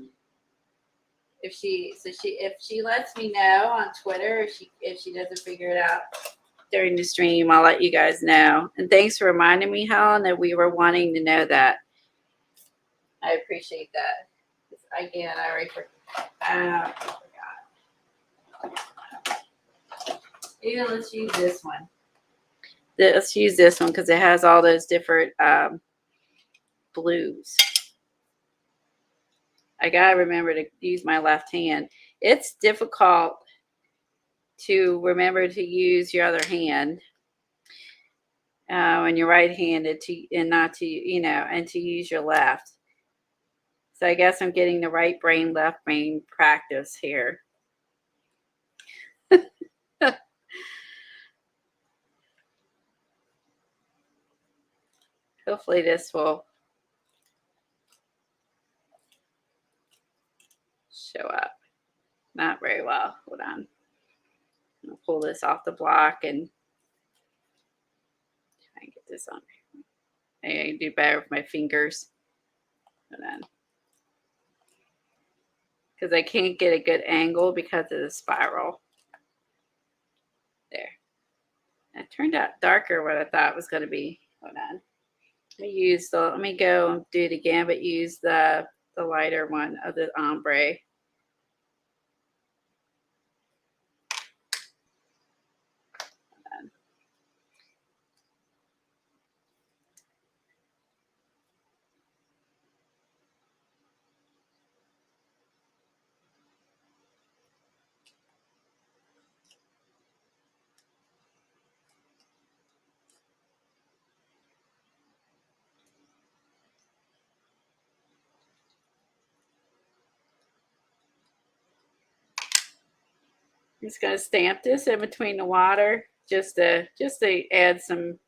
if she lets me know on Twitter if she doesn't figure it out during the stream, I'll let you guys know. And thanks for reminding me, Helen, that we were wanting to know that. I appreciate that. Again, I already forgot. Yeah, let's use this one. Let's use this one because it has all those different blues. I gotta remember to use my left hand. It's difficult to remember to use your other hand when you're right-handed and not to and to use your left. So I guess I'm getting the right brain, left brain practice here. Hopefully this will show up. Not very well. Hold on. I'll pull this off the block and try and get this on. Maybe I can do better with my fingers. Hold on. Because I can't get a good angle because of the spiral. There. It turned out darker what I thought it was going to be. Hold on. Let me go and do it again, but use the lighter one of the ombre. I'm just going to stamp this in between the water just to add some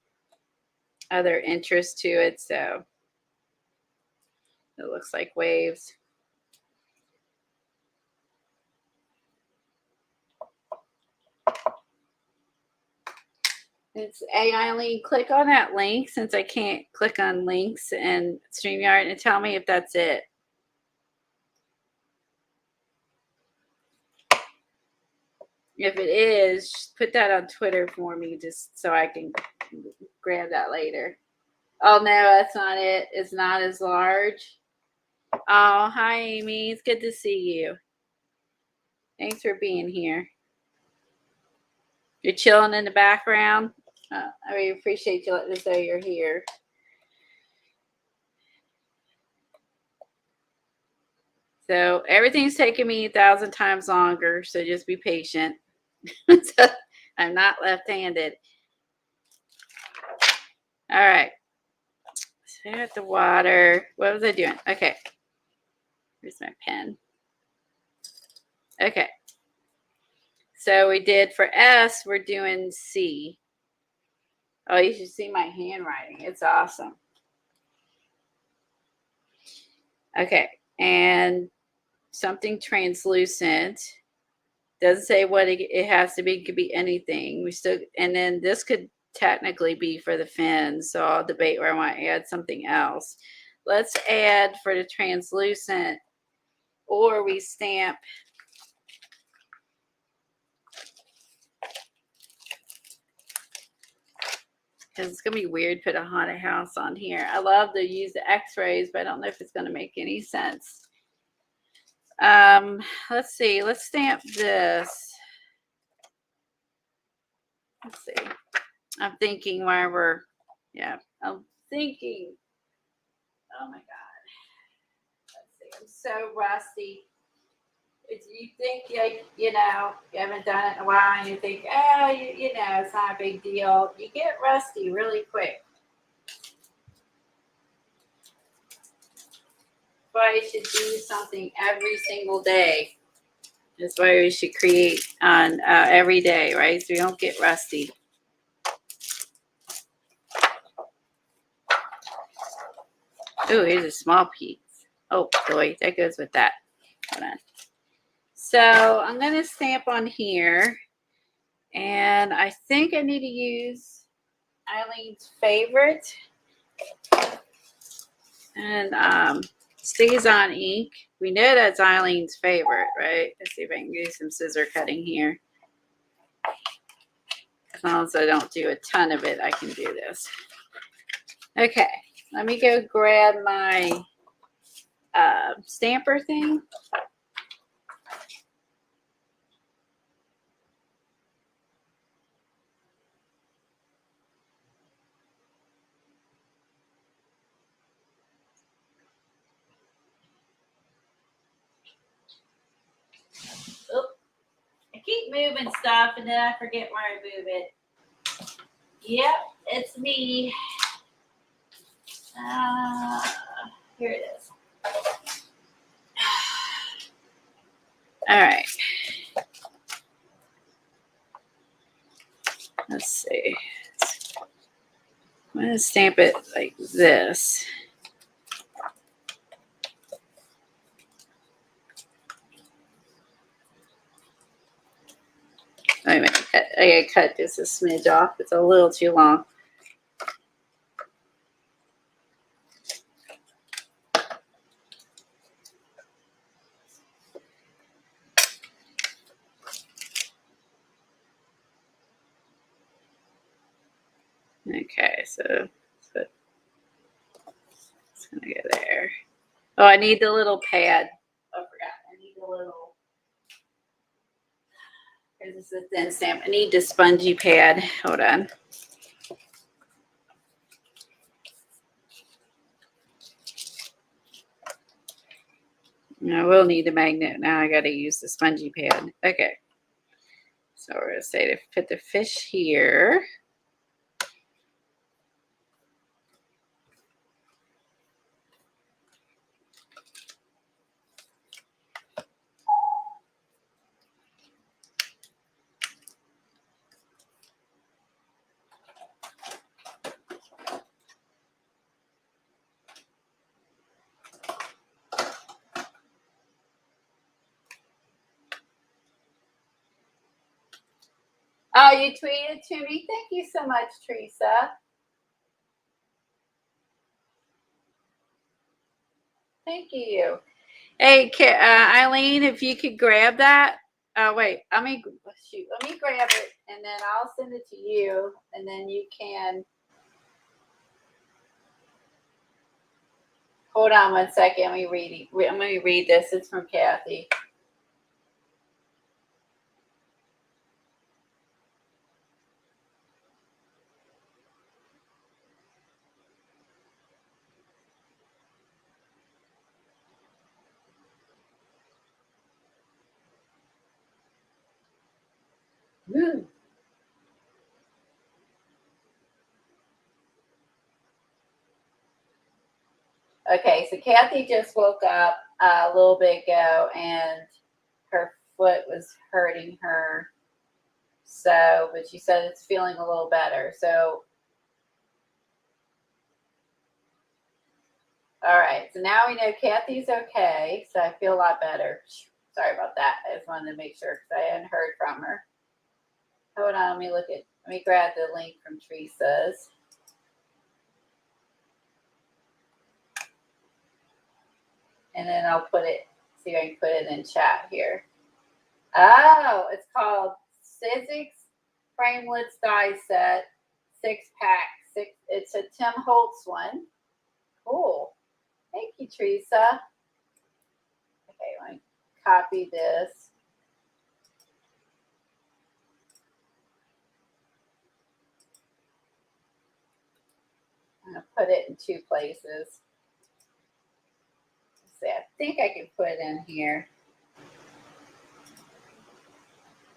other interest to it. So it looks like waves. It's Eileen. Click on that link since I can't click on links and StreamYard and tell me if that's it. If it is, put that on Twitter for me just so I can grab that later. Oh, no, that's not it. It's not as large. Oh, hi, Amy. It's good to see you. Thanks for being here. You're chilling in the background. I really appreciate you letting us know you're here. So everything's taking me 1,000 times longer. So just be patient. So I'm not left-handed. All right. So at the water. What was I doing? Okay. Here's my pen. Okay. So we did for S, we're doing C. Oh, you should see my handwriting. It's awesome. Okay. And something translucent. Doesn't say what it has to be. It could be anything. We still, and then this could technically be for the fins. So I'll debate where I want to add something else. Let's add for the translucent, or we stamp. Because it's going to be weird to put a haunted house on here. I love to use the x-rays, but I don't know if it's going to make any sense. Let's see. Let's stamp this. Let's see. I'm thinking while we're, yeah, I'm thinking. Oh my God. Let's see. I'm so rusty. You think, you haven't done it in a while, and you think, oh, it's not a big deal. You get rusty really quick. That's why you should do something every single day. That's why we should create on every day, right? So we don't get rusty. Oh, here's a small piece. Oh, boy, that goes with that. Hold on. So I'm going to stamp on here. And I think I need to use Eileen's favorite. And StazOn ink. We know that's Eileen's favorite, right? Let's see if I can do some scissor cutting here. As long as I don't do a ton of it, I can do this. Okay, let me go grab my stamper thing. Oh, I keep moving stuff and then I forget where I move it. Yep, it's me. Here it is. All right. Let's see. I'm going to stamp it like this. Wait a minute. I gotta cut just a smidge off. It's a little too long. Okay, so it's gonna go there. Oh, I need the little pad. Oh, I forgot. I need the little. This is a thin stamp. I need the spongy pad. Hold on. I will need the magnet. Now I got to use the spongy pad. Okay. So we're going to say to put the fish here. Oh, you tweeted to me. Thank you so much, Teresa. Thank you. Hey, Eileen, if you could grab that. Wait, let me grab it, and then I'll send it to you, and then you can. Hold on one second. Let me read it. I'm going to read this. It's from Kathy. Okay, so Kathy just woke up a little bit ago and her foot was hurting her. So, but she said it's feeling a little better. So, all right. So now we know Kathy's okay. So I feel a lot better. Sorry about that. I just wanted to make sure because I hadn't heard from her. Hold on. Let me grab the link from Teresa's. And then I'll see if I can put it in chat here. Oh, it's called Sizzix Framelits Die Set 6-pack. It's a Tim Holtz one. Cool. Thank you, Teresa. Okay, let me copy this. I'm going to put it in 2 places. Let's see, I think I can put it in here.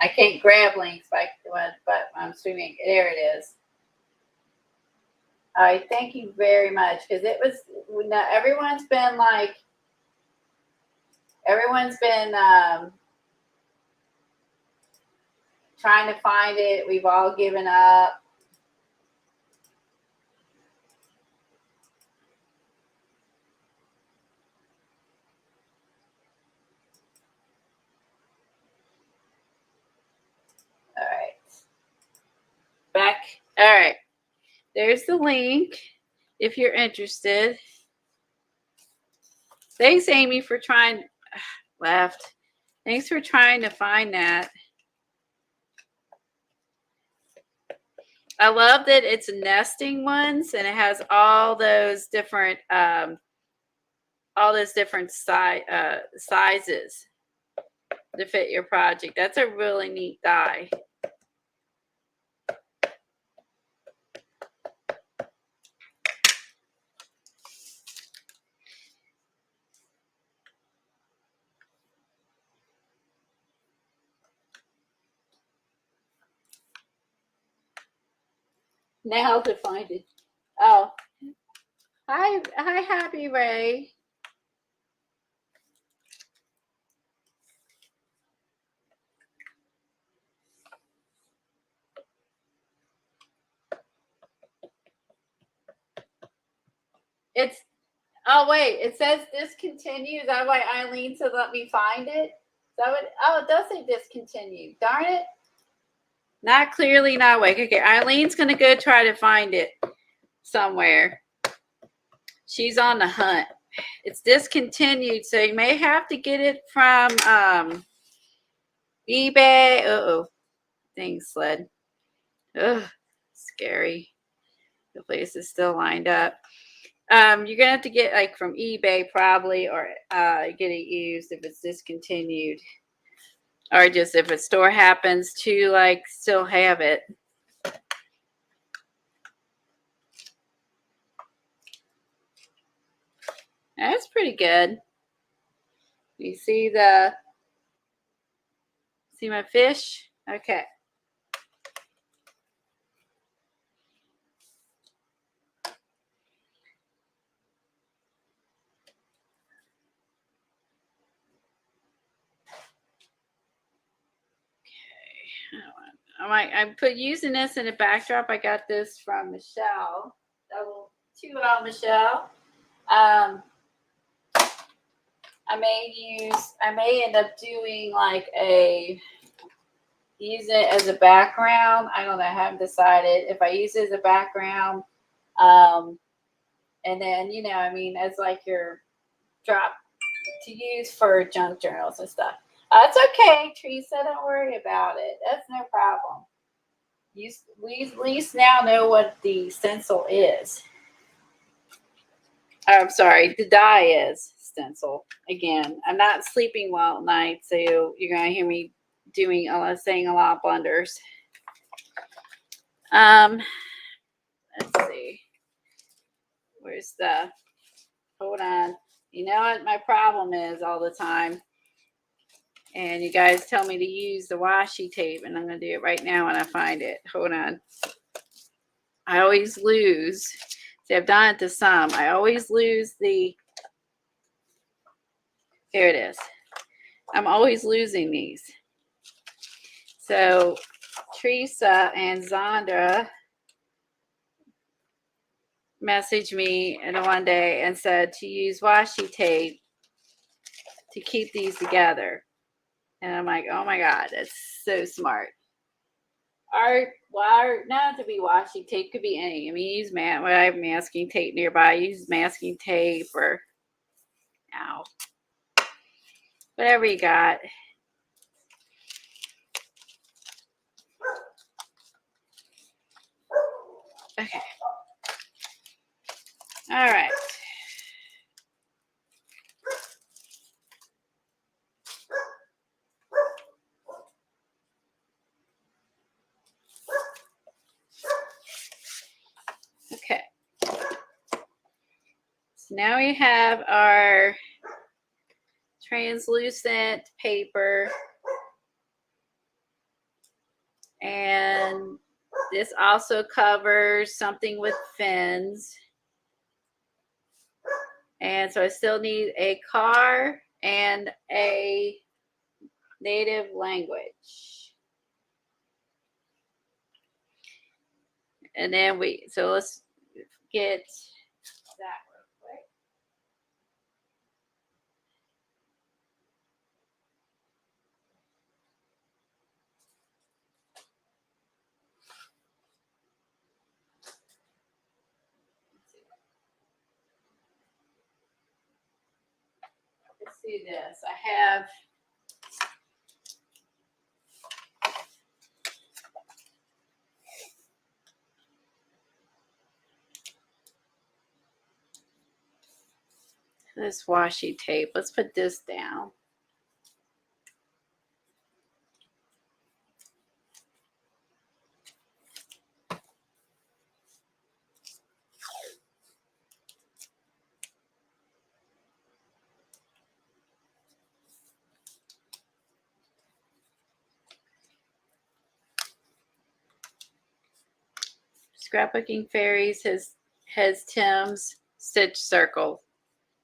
I can't grab links, but I'm assuming there it is. All right, thank you very much because everyone's been trying to find it. We've all given up. All right. Back. All right. There's the link if you're interested. Thanks, Amy, for trying. Left. Thanks for trying to find that. I love that it's nesting ones and it has all those different sizes to fit your project. That's a really neat die. Now to find it. Oh, hi, Happy Ray. It says discontinued. Is that why Eileen said let me find it? It does say discontinued. Darn it. Not clearly not awake. Okay, Eileen's going to go try to find it somewhere. She's on the hunt. It's discontinued, so you may have to get it from eBay. Uh-oh. Thing slid. Ugh, scary. The place is still lined up. You're going to have to get from eBay probably or get it used if it's discontinued. Or just if a store happens to still have it. That's pretty good. You see my fish? Okay. I'm using this in a backdrop. I got this from Michelle. Double 2L Michelle. I may end up doing use it as a background. I don't know. I haven't decided if I use it as a background. And then, as your drop to use for junk journals and stuff. It's okay, Teresa. Don't worry about it. That's no problem. We at least now know what the stencil is. I'm sorry, the die is stencil. Again, I'm not sleeping well at night, so you're going to hear me saying a lot of blunders. Let's see. Hold on. You know what my problem is all the time? And you guys tell me to use the washi tape, and I'm going to do it right now when I find it. Hold on. I always lose. See, I've done it to some. I always lose the, here it is. I'm always losing these. So Teresa and Zandra messaged me one day and said to use washi tape to keep these together. And I'm like, oh my God, that's so smart. Not to be washi tape, could be any. I mean, use I have masking tape nearby. Use masking tape or whatever you got. Okay. All right. Okay. So now we have our translucent paper, and this also covers something with fins. And so I still need a car and a native language. And then so let's get that real quick. Let's see this. I have this washi tape. Let's put this down. Scrapbooking Fairies has Tim's stitch circle.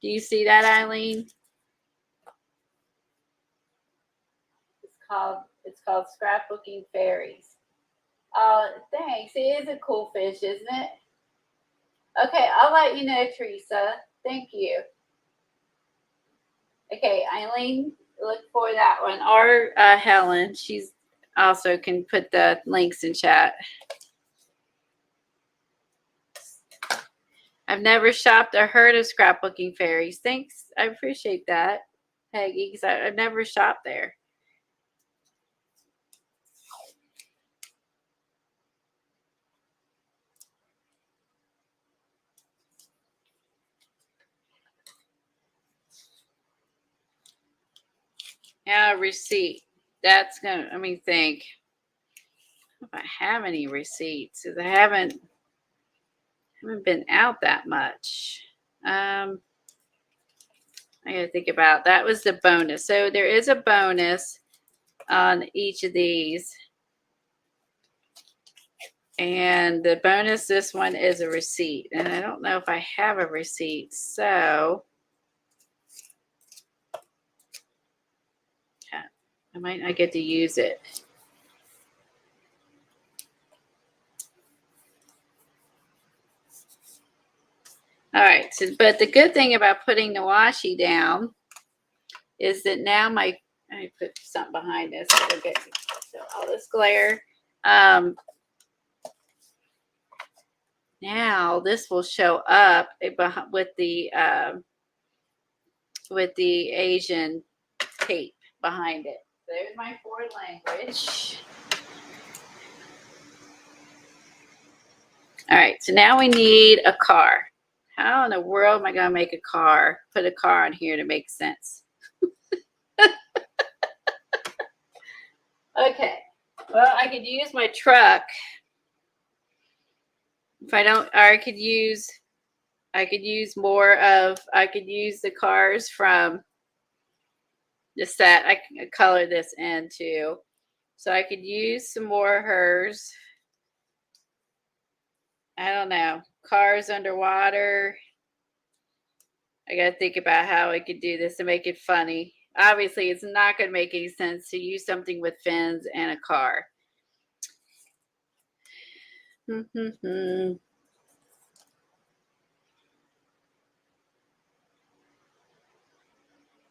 Do you see that, Eileen? It's called Scrapbooking Fairies. Oh, thanks. It is a cool fish, isn't it? Okay, I'll let you know, Teresa. Thank you. Okay, Eileen, look for that one. Or Helen, she's also can put the links in chat. I've never shopped or heard of Scrapbooking Fairies. Thanks. I appreciate that, Peggy, because I've never shopped there. Now, receipt. That's going to, let me think. If I have any receipts, because I haven't been out that much. I gotta think about that. Was the bonus. So there is a bonus on each of these. And the bonus, this one is a receipt. And I don't know if I have a receipt. So I might not get to use it. All right, so, but the good thing about putting the washi down is that now let me put something behind this. So get all this glare. Now this will show up with the Asian tape behind it. There's my foreign language. All right, so now we need a car. How in the world am I going to make a car? Put a car on here to make sense. Okay, well, I could use my truck. If I don't, or I could use the cars from Just that I can color this in too. So I could use some more of hers. I don't know. Cars underwater. I got to think about how I could do this to make it funny. Obviously, it's not going to make any sense to use something with fins and a car.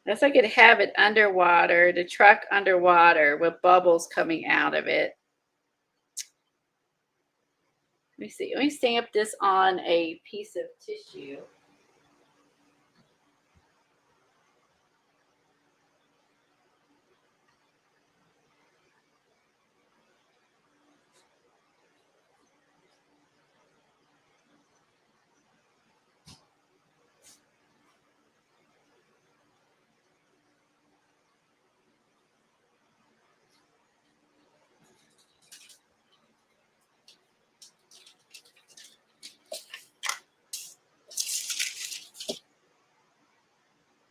Guess I could have it underwater, the truck underwater with bubbles coming out of it. Let me see. Let me stamp this on a piece of tissue.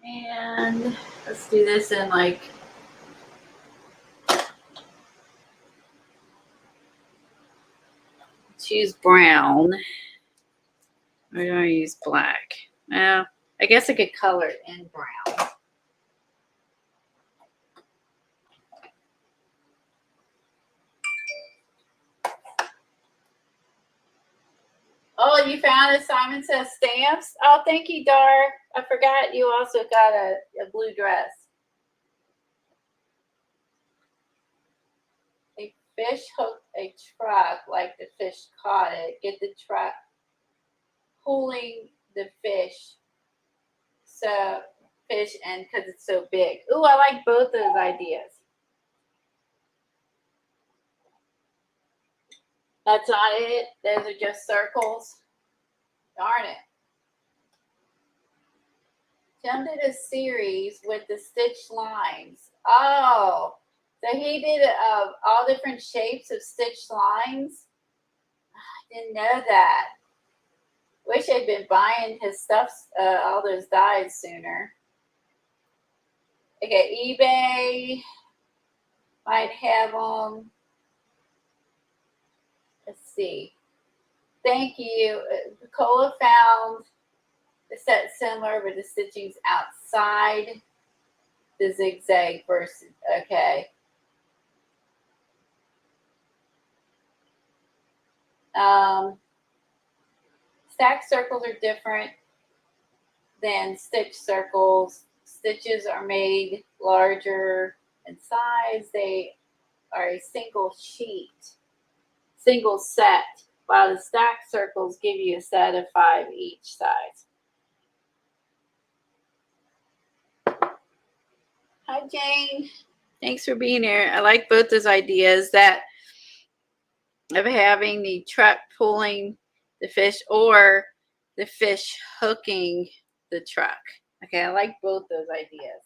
And let's do this in like choose brown. We're going to use black. Well, I guess I could color it in brown. Oh, you found it? Simon says stamps. Oh, thank you, Dar. I forgot you also got a blue dress. A fish hooked a truck like the fish caught it. Get the truck pulling the fish. So fish and because it's so big. Ooh, I like both those ideas. That's not it. Those are just circles. Darn it. Tim did a series with the stitch lines. Oh, so he did all different shapes of stitched lines. I didn't know that. Wish I'd been buying his stuff, all those dyes sooner. Okay, eBay might have them. Let's see. Thank you. Nicola found the set similar, but the stitching's outside the zigzag versus, okay. Stacked circles are different than stitch circles. Stitches are made larger in size. They are a single sheet, single set, while the stacked circles give you a set of 5 each size. Hi, Jane. Thanks for being here. I like both those ideas, that of having the truck pulling the fish or the fish hooking the truck. Okay, I like both those ideas.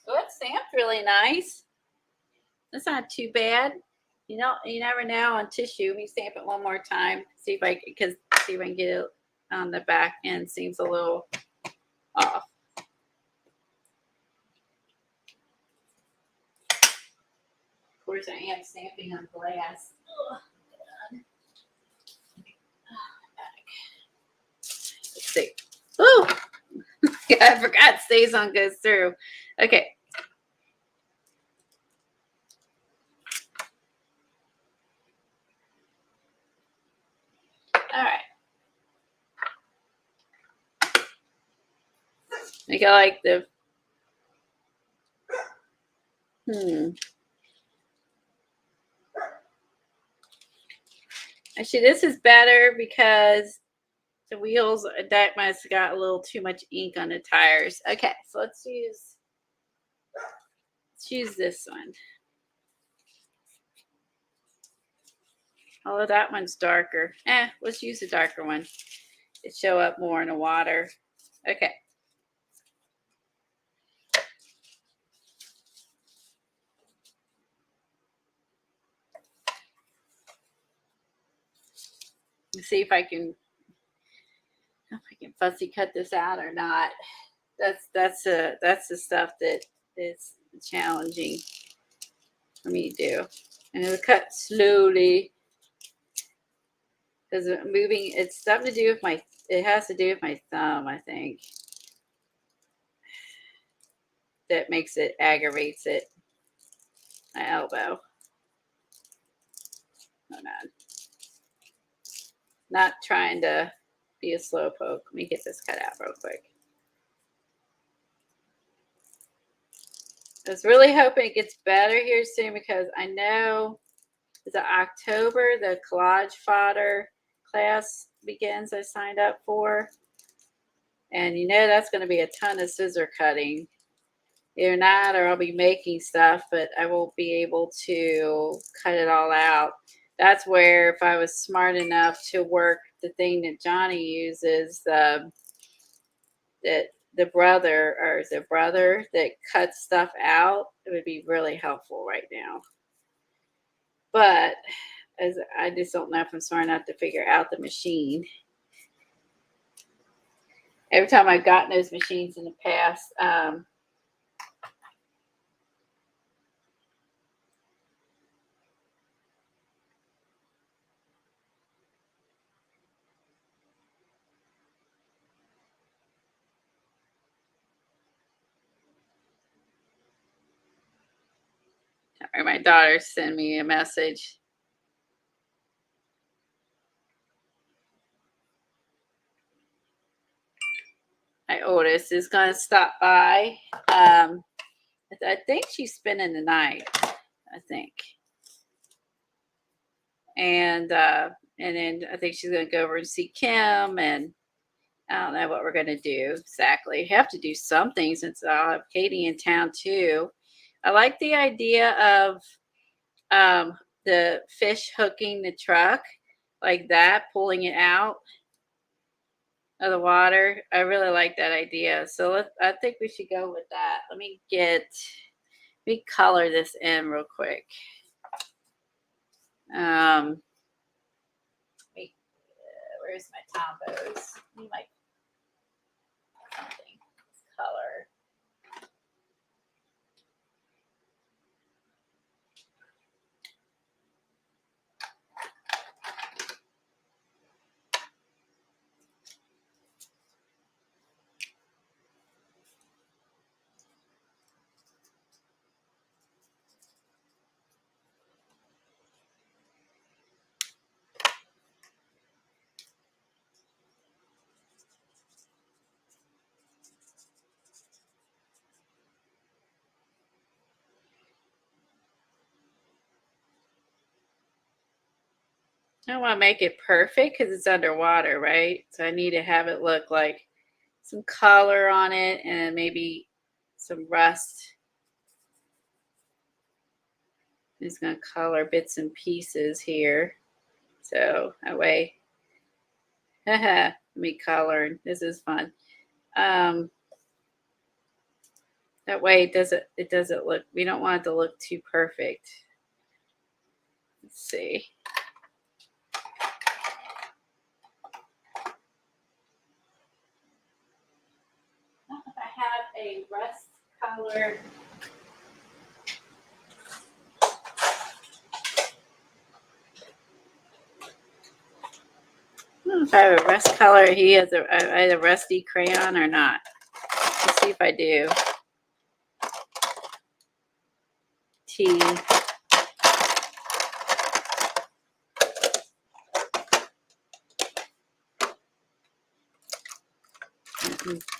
So that stamped really nice. That's not too bad. You know, you never know on tissue. Let me stamp it one more time. See if I can get it on the back end. Seems a little off. Of course, I am stamping on glass. Let's see. Oh, I forgot StazOn goes through. Okay. All right. I think I like the Actually, this is better because the wheels, that must have got a little too much ink on the tires. Okay, so let's use this one. Although that one's darker. Let's use a darker one. It show up more in the water. Okay. Let's see if I can fussy cut this out or not. That's the stuff that is challenging for me to do. And it'll cut slowly because moving. It's something to do with my. It has to do with my thumb, I think. That makes it aggravates it. My elbow. Hold on. Not trying to be a slow poke. Let me get this cut out real quick. I was really hoping it gets better here soon because I know it's October, the collage fodder class begins I signed up for. And you know that's going to be a ton of scissor cutting. Either not or I'll be making stuff, but I won't be able to cut it all out. That's where if I was smart enough to work the thing that Johnny uses, that the brother that cuts stuff out, it would be really helpful right now. But as I just don't know if I'm smart enough to figure out the machine. Every time I've gotten those machines in the past, or my daughter sent me a message. My oldest is going to stop by. I think she's spending the night. I think, and then I think she's going to go over and see Kim, and I don't know what we're going to do exactly. Have to do something since I'll have Katie in town too. I like the idea of the fish hooking the truck like that, pulling it out of the water. I really like that idea. So I think we should go with that. Let me color this in real quick. Where's my tombos? Like something. Color. I don't want to make it perfect because it's underwater, right? So I need to have it look like some color on it and maybe some rust. I'm just going to color bits and pieces here. So that way, let me color. This is fun. That way it doesn't look, we don't want it to look too perfect. Let's see. I have a rust color. I don't know if I have a rust color. I have a rusty crayon or not. Let's see if I do. T.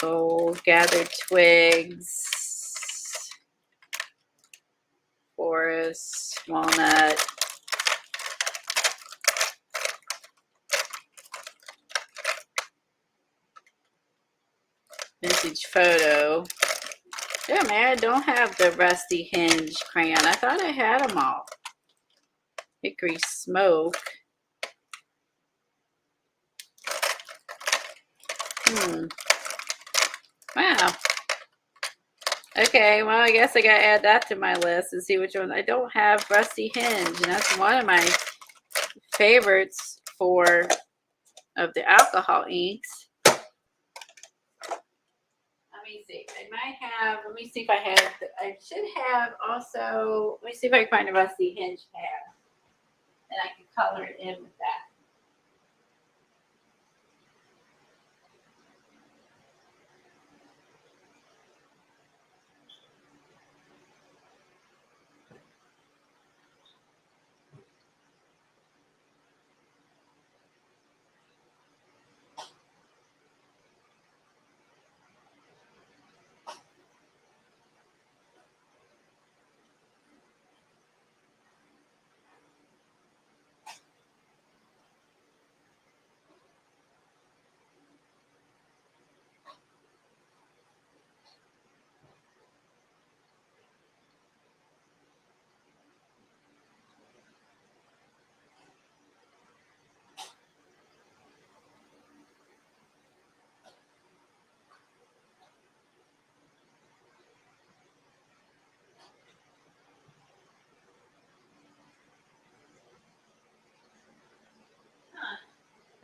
Gold, gathered twigs, forest, walnut. Vintage photo. Yeah, man, I don't have the rusty hinge crayon. I thought I had them all. Hickory smoke. Wow. Okay, well, I guess I gotta add that to my list and see which one. I don't have Rusty Hinge, and that's one of my favorites of the alcohol inks. Let me see. I might have. Let me see if I have. I should have also. Let me see if I can find a Rusty Hinge pad, and I can color it in with that.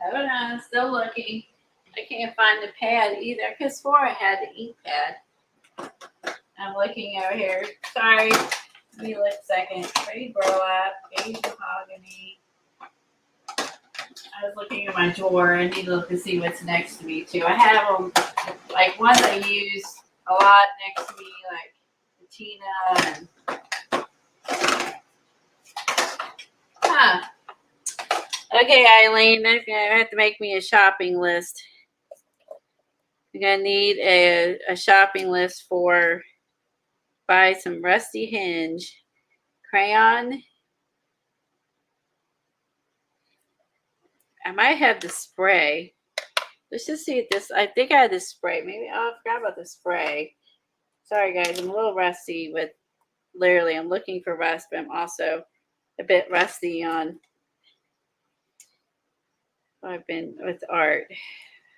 Hold on, I'm still looking. I can't find the pad either. I could swore I had the ink pad. I'm looking over here. Sorry. Let me look a second. Pretty burlap, beige mahogany. I was looking at my drawer. I need to look to see what's next to me too. I have them, like ones I use a lot next to me, like patina and. Huh. Okay, Eileen, I have to make me a shopping list. I'm gonna need a shopping list for buy some Rusty Hinge crayon. I might have the spray. Let's just see if this. I think I had the spray. Maybe I forgot about the spray. Sorry, guys. I'm a little rusty with. Literally, I'm looking for rust, but I'm also a bit rusty on. I've been with art.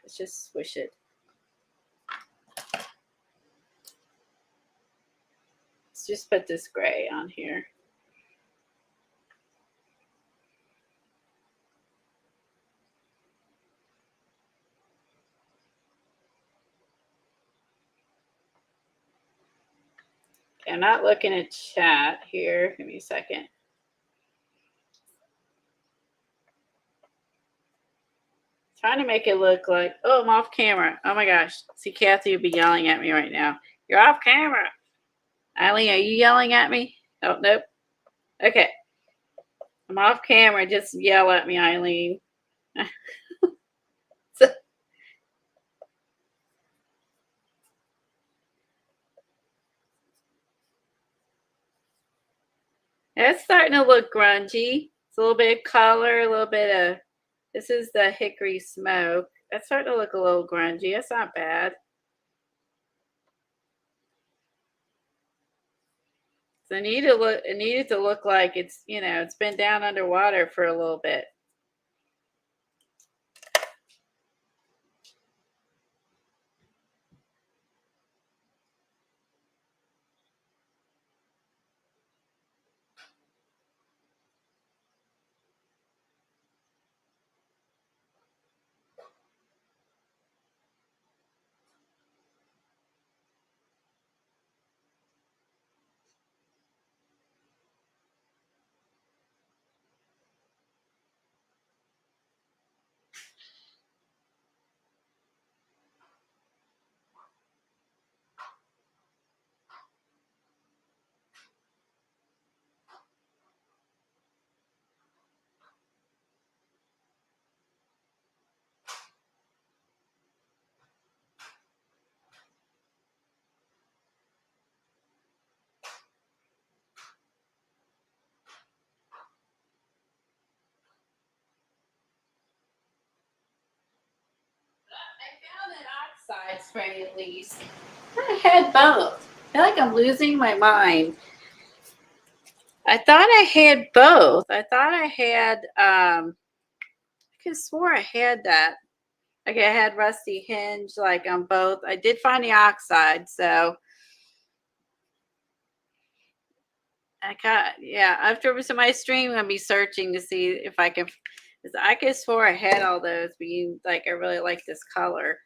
Let's just swish it. Let's just put this gray on here. Okay, I'm not looking at chat here. Give me a second. Trying to make it look like, oh, I'm off camera. Oh my gosh. See, Kathy would be yelling at me right now. You're off camera. Eileen, are you yelling at me? Oh, nope. Okay. I'm off camera. Just yell at me, Eileen. So, it's starting to look grungy. It's a little bit of color, a little bit of, this is the hickory smoke. That's starting to look a little grungy. That's not bad. So it needed to look like it's, it's been down underwater for a little bit. Oxide spray at least. I had both. I feel like I'm losing my mind. I thought I had both. I thought I had I could have swore I had that. Okay, I had rusty hinge like on both. I did find the oxide, so I got yeah. After my stream, I'm gonna be searching to see if I can. 'Cause I could swore I had all those, but like I really like this color.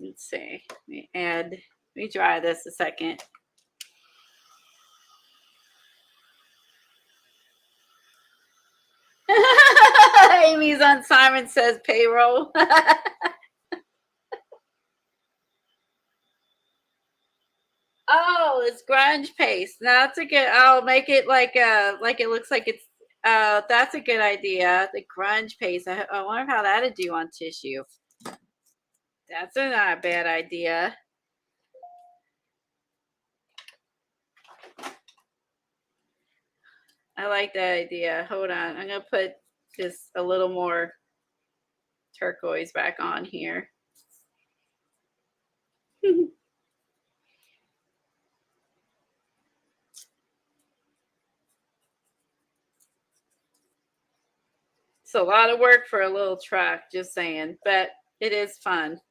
Let's see. Let me add. Let me try this a second. Amy's on Simon Says payroll. Oh, it's grunge paste. That's a good. I'll make it like it looks like it's. That's a good idea. The grunge paste. I wonder how that'd do on tissue. That's not a bad idea. I like that idea. Hold on. I'm gonna put just a little more turquoise back on here. It's a lot of work for a little truck, just saying, but it is fun.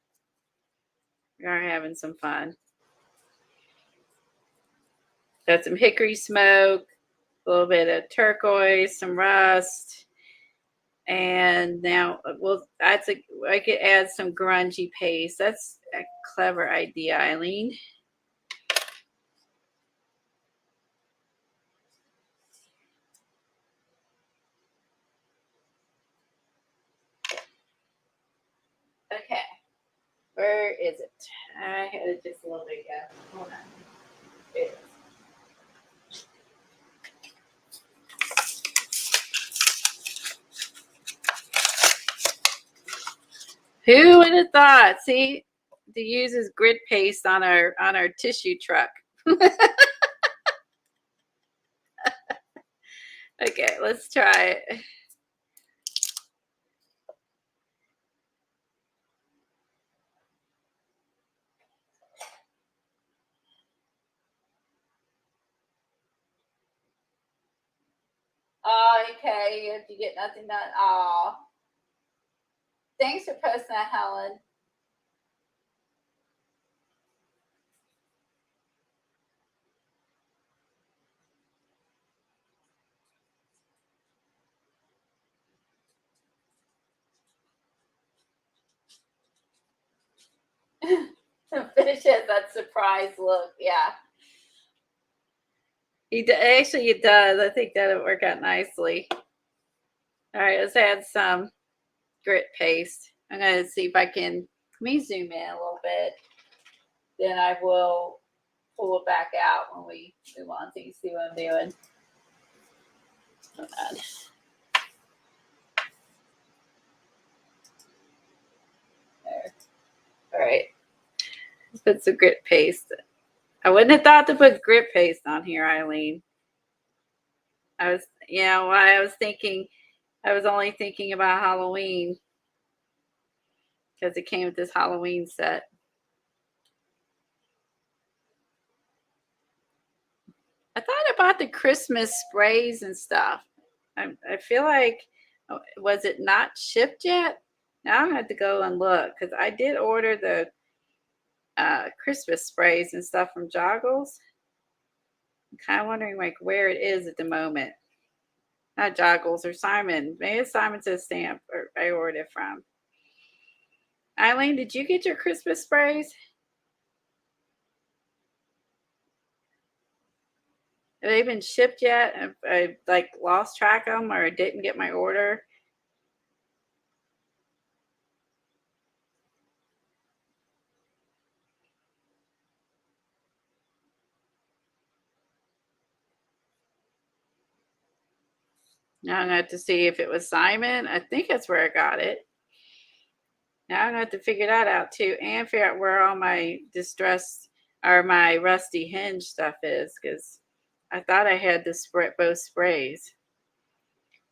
We are having some fun. Got some hickory smoke, a little bit of turquoise, some rust, and now I could add some grungy paste. That's a clever idea, Eileen. Okay, where is it? I had it just a little bit ago. Hold on. It is. Who would have thought? See, to use as grit paste on our tissue truck. Okay, let's try it. Oh, okay. If you get nothing done, oh, thanks for posting that, Helen. Finish it. That surprise look. Yeah. Actually, it does. I think that'll work out nicely. All right, let's add some grit paste. I'm going to see if I can. Let me zoom in a little bit. Then I will pull it back out when we move on so you see what I'm doing. Hold on. There. All right. Let's put some grit paste. I wouldn't have thought to put grit paste on here, Eileen. I was, why I was thinking, I was only thinking about Halloween because it came with this Halloween set. I thought about the Christmas sprays and stuff. I feel like, was it not shipped yet? Now I'm going to have to go and look because I did order the Christmas sprays and stuff from Joggles. I'm kind of wondering like where it is at the moment. Not Joggles or Simon. Maybe it's Simon Says Stamp or I ordered it from. Eileen, did you get your Christmas sprays? Have they been shipped yet? Have I like lost track of them or didn't get my order? Now I'm gonna have to see if it was Simon. I think that's where I got it. Now I'm gonna have to figure that out too, and figure out where all my distressed or my rusty hinge stuff is, because I thought I had the spray both sprays.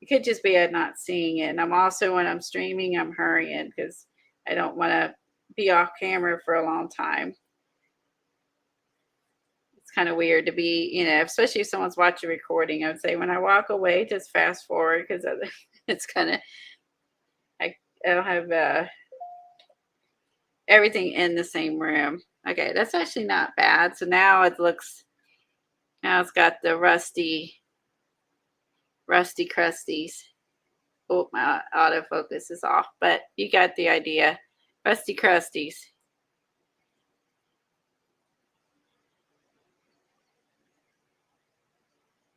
It could just be I'm not seeing it. And I'm also, when I'm streaming, I'm hurrying because I don't want to be off camera for a long time. It's kind of weird to be, especially if someone's watching recording. I would say when I walk away, just fast forward because it's kind of, I don't have everything in the same room. Okay, that's actually not bad. So now it's got the rusty crusties. Oh, my autofocus is off, but you got the idea. Rusty crusties.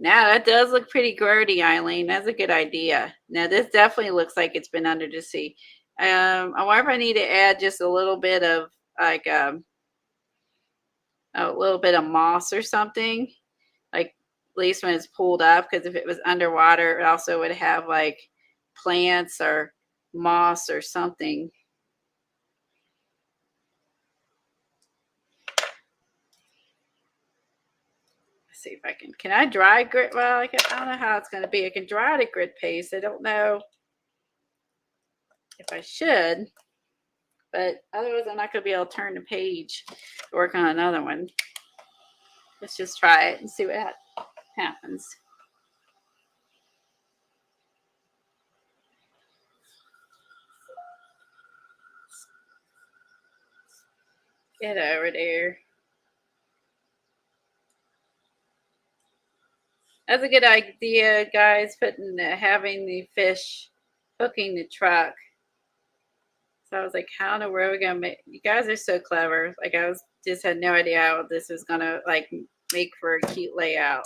Now that does look pretty grody, Eileen. That's a good idea. Now this definitely looks like it's been under the sea. I wonder if I need to add just a little bit of like a little bit of moss or something, like at least when it's pulled up. Because if it was underwater, it also would have like plants or moss or something. Let's see if I can I dry grit? Well, I don't know how it's going to be. I can dry the grit paste. I don't know if I should, but otherwise I'm not going to be able to turn the page to work on another one. Let's just try it and see what happens. Get over there. That's a good idea, guys, having the fish hooking the truck. So I was like, how in the world are we going to make, you guys are so clever. Like just had no idea how this was going to like make for a cute layout.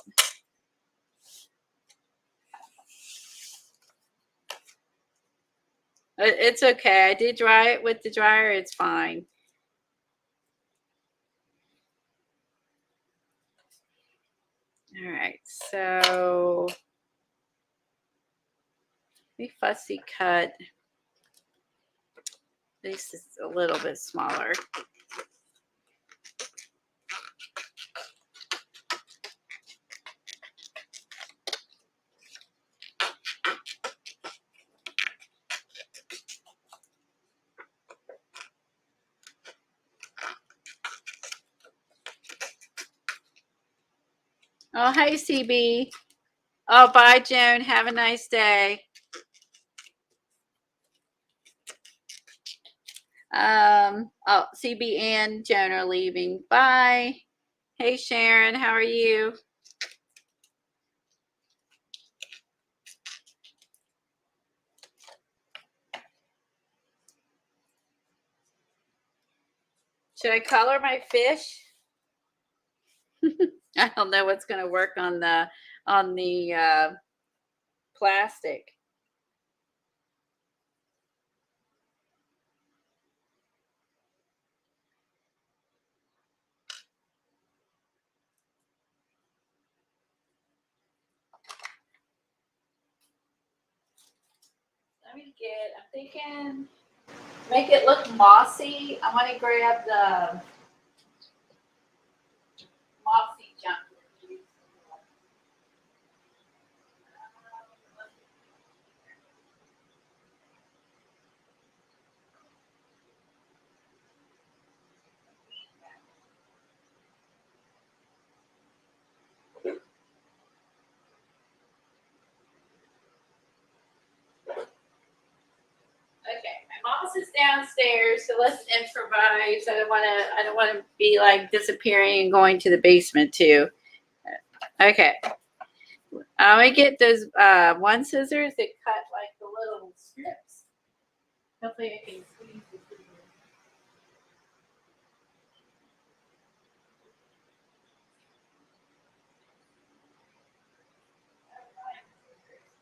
It's okay. I did dry it with the dryer. It's fine. All right. So we fussy cut. This is a little bit smaller. Oh, hey, CB. Oh, bye, Joan. Have a nice day. Oh, CB and Joan are leaving. Bye. Hey, Sharon. How are you? Should I color my fish? I don't know what's going to work on the plastic. I'm thinking, make it look mossy. I want to grab the mossy junk. Okay, my moss is downstairs, so let's improvise. I don't want to be like disappearing and going to the basement too. Okay. I'm gonna get those one scissors that cut like the little strips. Hopefully I can squeeze this in here.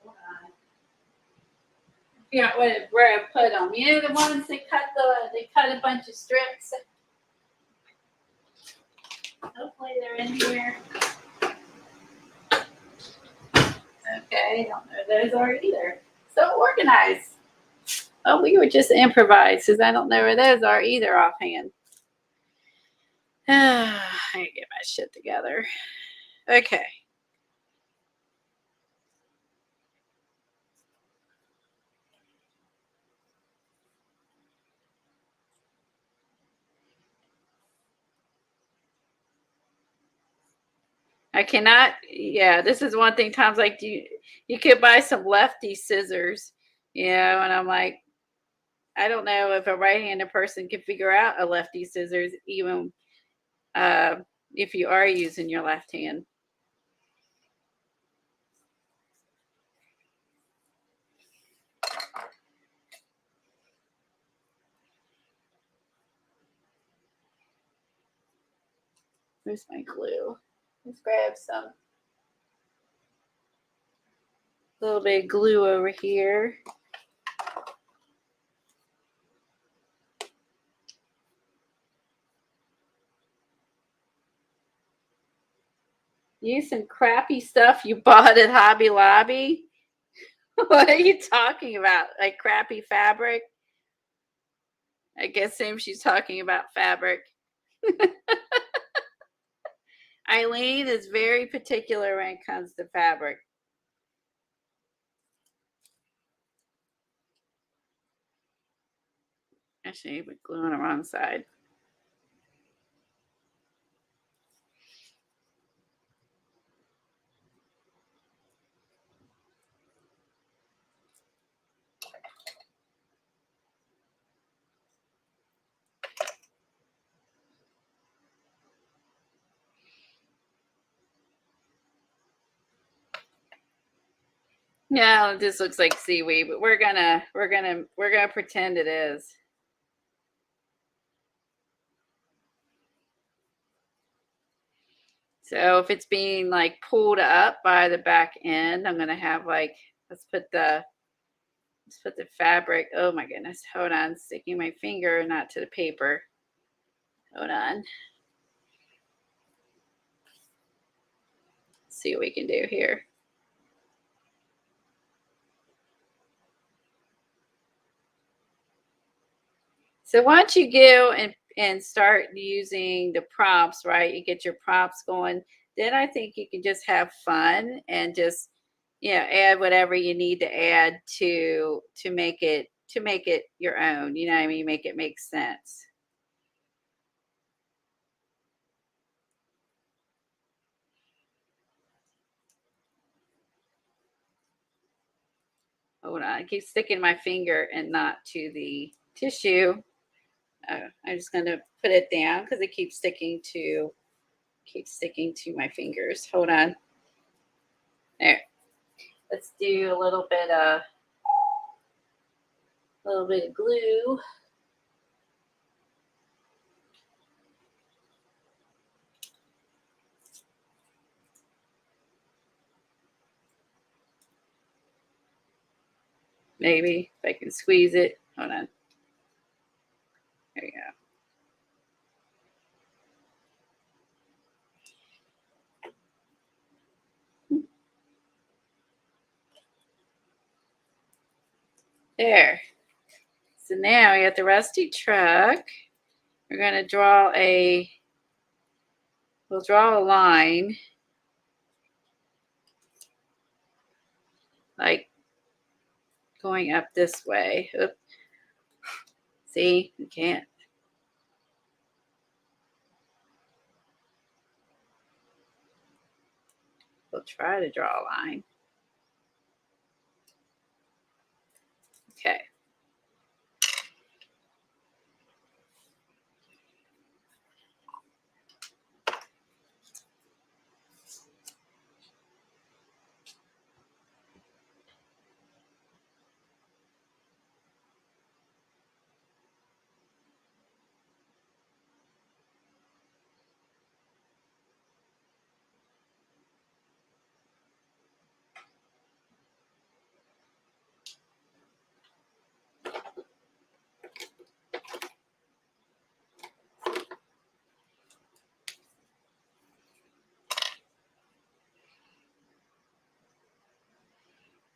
Hold on. Yeah, where I put them. You know the ones that they cut a bunch of strips. Hopefully they're in here. Okay, I don't know those are either. So organized. Oh, we were just improvised because I don't know where those are either offhand. I gotta get my shit together. Okay. I cannot. Yeah, this is one thing. Tom's like, you could buy some lefty scissors, and I'm like, I don't know if a right-handed person can figure out a lefty scissors, even uh, if you are using your left hand. Where's my glue? Let's grab some. A little bit of glue over here. Use some crappy stuff you bought at Hobby Lobby. What are you talking about? Like crappy fabric? I guess she's talking about fabric. Eileen is very particular when it comes to fabric. Actually, we're glue on the wrong side. No, this looks like seaweed, but we're gonna pretend it is. So if it's being like pulled up by the back end, I'm gonna have like let's put the fabric. Oh my goodness, hold on, sticking my finger not to the paper. Hold on. Let's see what we can do here. So once you go and start using the prompts, right? You get your prompts going, then I think you can just have fun and just add whatever you need to add to make it your own. You know what I mean? Make it make sense. Hold on, I keep sticking my finger and not to the tissue. I'm just gonna put it down because it keeps sticking to my fingers. Hold on. There. Let's do a little bit of glue. Maybe if I can squeeze it. Hold on. There you go. There. So now we got the rusty truck. We're going to draw we'll draw a line like going up this way. Oops. See, you can't. We'll try to draw a line. Okay.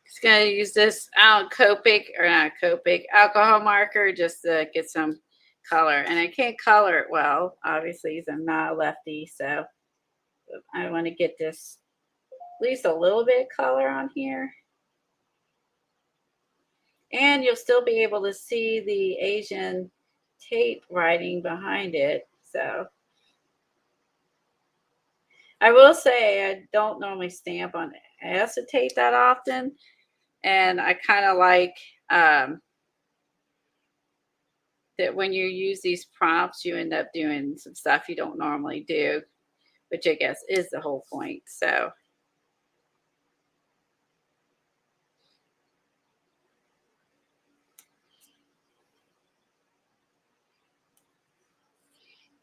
Just gonna use this Copic alcohol marker just to get some color. And I can't color it well, obviously, because I'm not a lefty. So I want to get this at least a little bit of color on here. And you'll still be able to see the Asian tape writing behind it. So I will say I don't normally stamp on acetate that often, and I kind of like that when you use these prompts, you end up doing some stuff you don't normally do, which I guess is the whole point. So,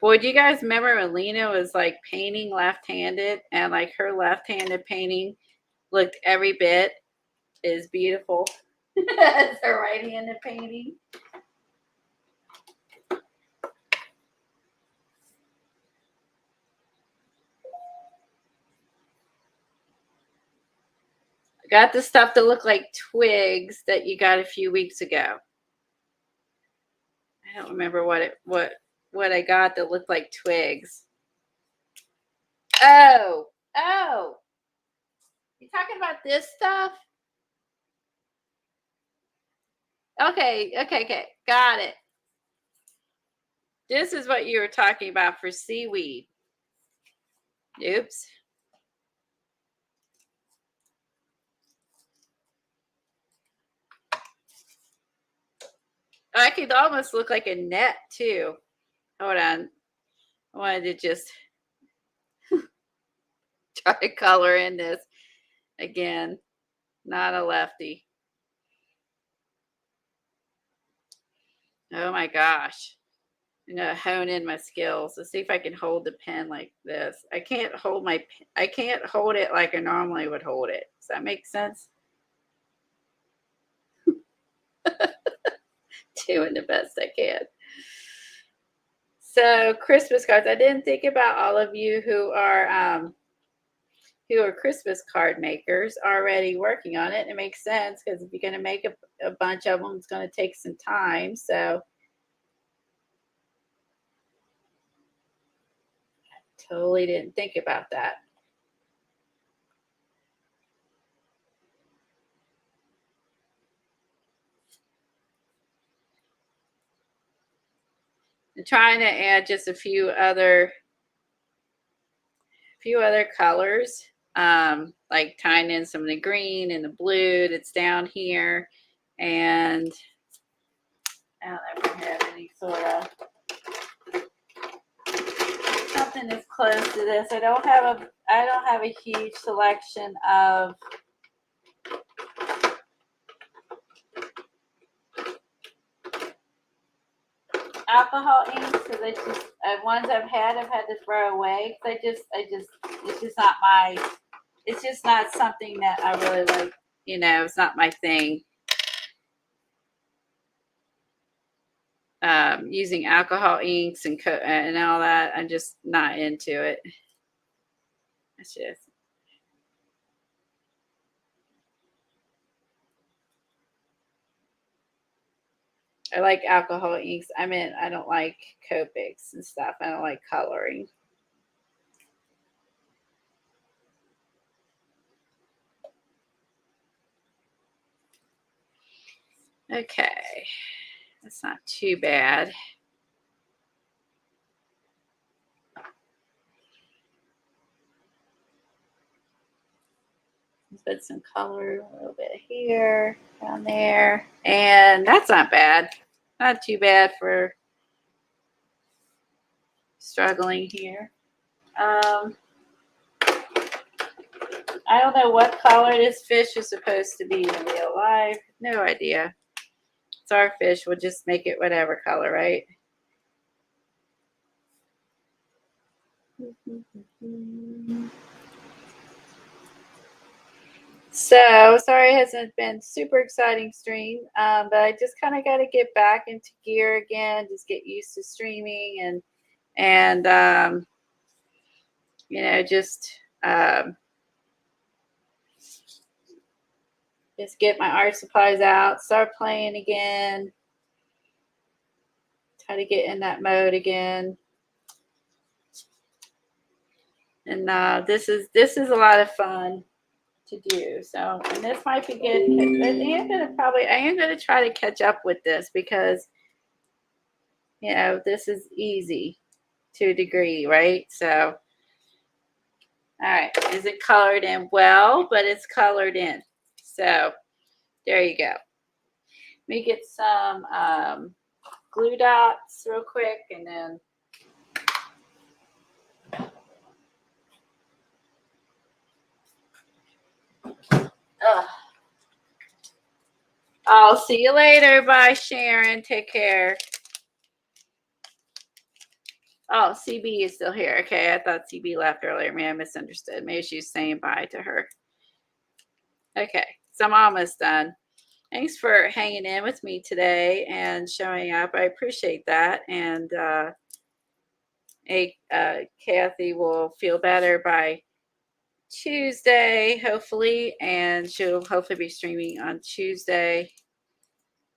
boy, do you guys remember when Lena was like painting left-handed, and like her left-handed painting looked every bit as beautiful as her right-handed painting? I got the stuff that looked like twigs that you got a few weeks ago. I don't remember what I got that looked like twigs. Oh, you talking about this stuff? Okay, got it. This is what you were talking about for seaweed. Oops. I could almost look like a net too. Hold on. I wanted to just try to color in this again. Not a lefty. Oh my gosh. I'm gonna hone in my skills. Let's see if I can hold the pen like this. I can't hold it like I normally would hold it. Does that make sense? Doing the best I can. So Christmas cards. I didn't think about all of you who are Christmas card makers already working on it. It makes sense because if you're going to make a bunch of them, it's going to take some time. So I totally didn't think about that. I'm trying to add just a few other colors, like tying in some of the green and the blue that's down here, and I don't know if I have any sort of something that's close to this. I don't have a huge selection of alcohol inks because I just ones I've had to throw away. It's just not something that I really like. It's not my thing. Using alcohol inks and all that, I'm just not into it. It's just. I like alcohol inks. I don't like Copics and stuff. I don't like coloring. Okay. That's not too bad. Put some color a little bit here, down there. And that's not bad. Not too bad for struggling here. I don't know what color this fish is supposed to be in real life. No idea. It's our fish. We'll just make it whatever color, right? So sorry it hasn't been super exciting stream, but I just kind of got to get back into gear again, just get used to streaming and just get my art supplies out, start playing again, try to get in that mode again. And this is a lot of fun to do. So, and this might be good. I am gonna try to catch up with this because this is easy to a degree, right? So All right, isn't colored in well, but it's colored in. So there you go. Let me get some glue dots real quick, and then I'll see you later. Bye, Sharon. Take care. Oh, CB is still here. Okay, I thought CB left earlier. Maybe I misunderstood. Maybe she's saying bye to her. Okay, so I'm almost done. Thanks for hanging in with me today and showing up. I appreciate that. And Kathy will feel better by Tuesday, hopefully, and she'll hopefully be streaming on Tuesday.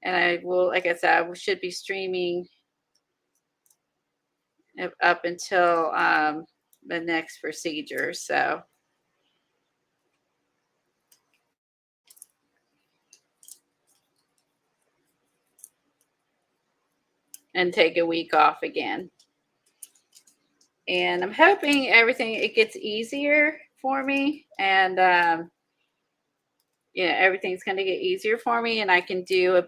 And I will, like I said, I should be streaming up until the next procedure. So, and take a week off again. And I'm hoping it gets easier for me, and everything's going to get easier for me, and I can do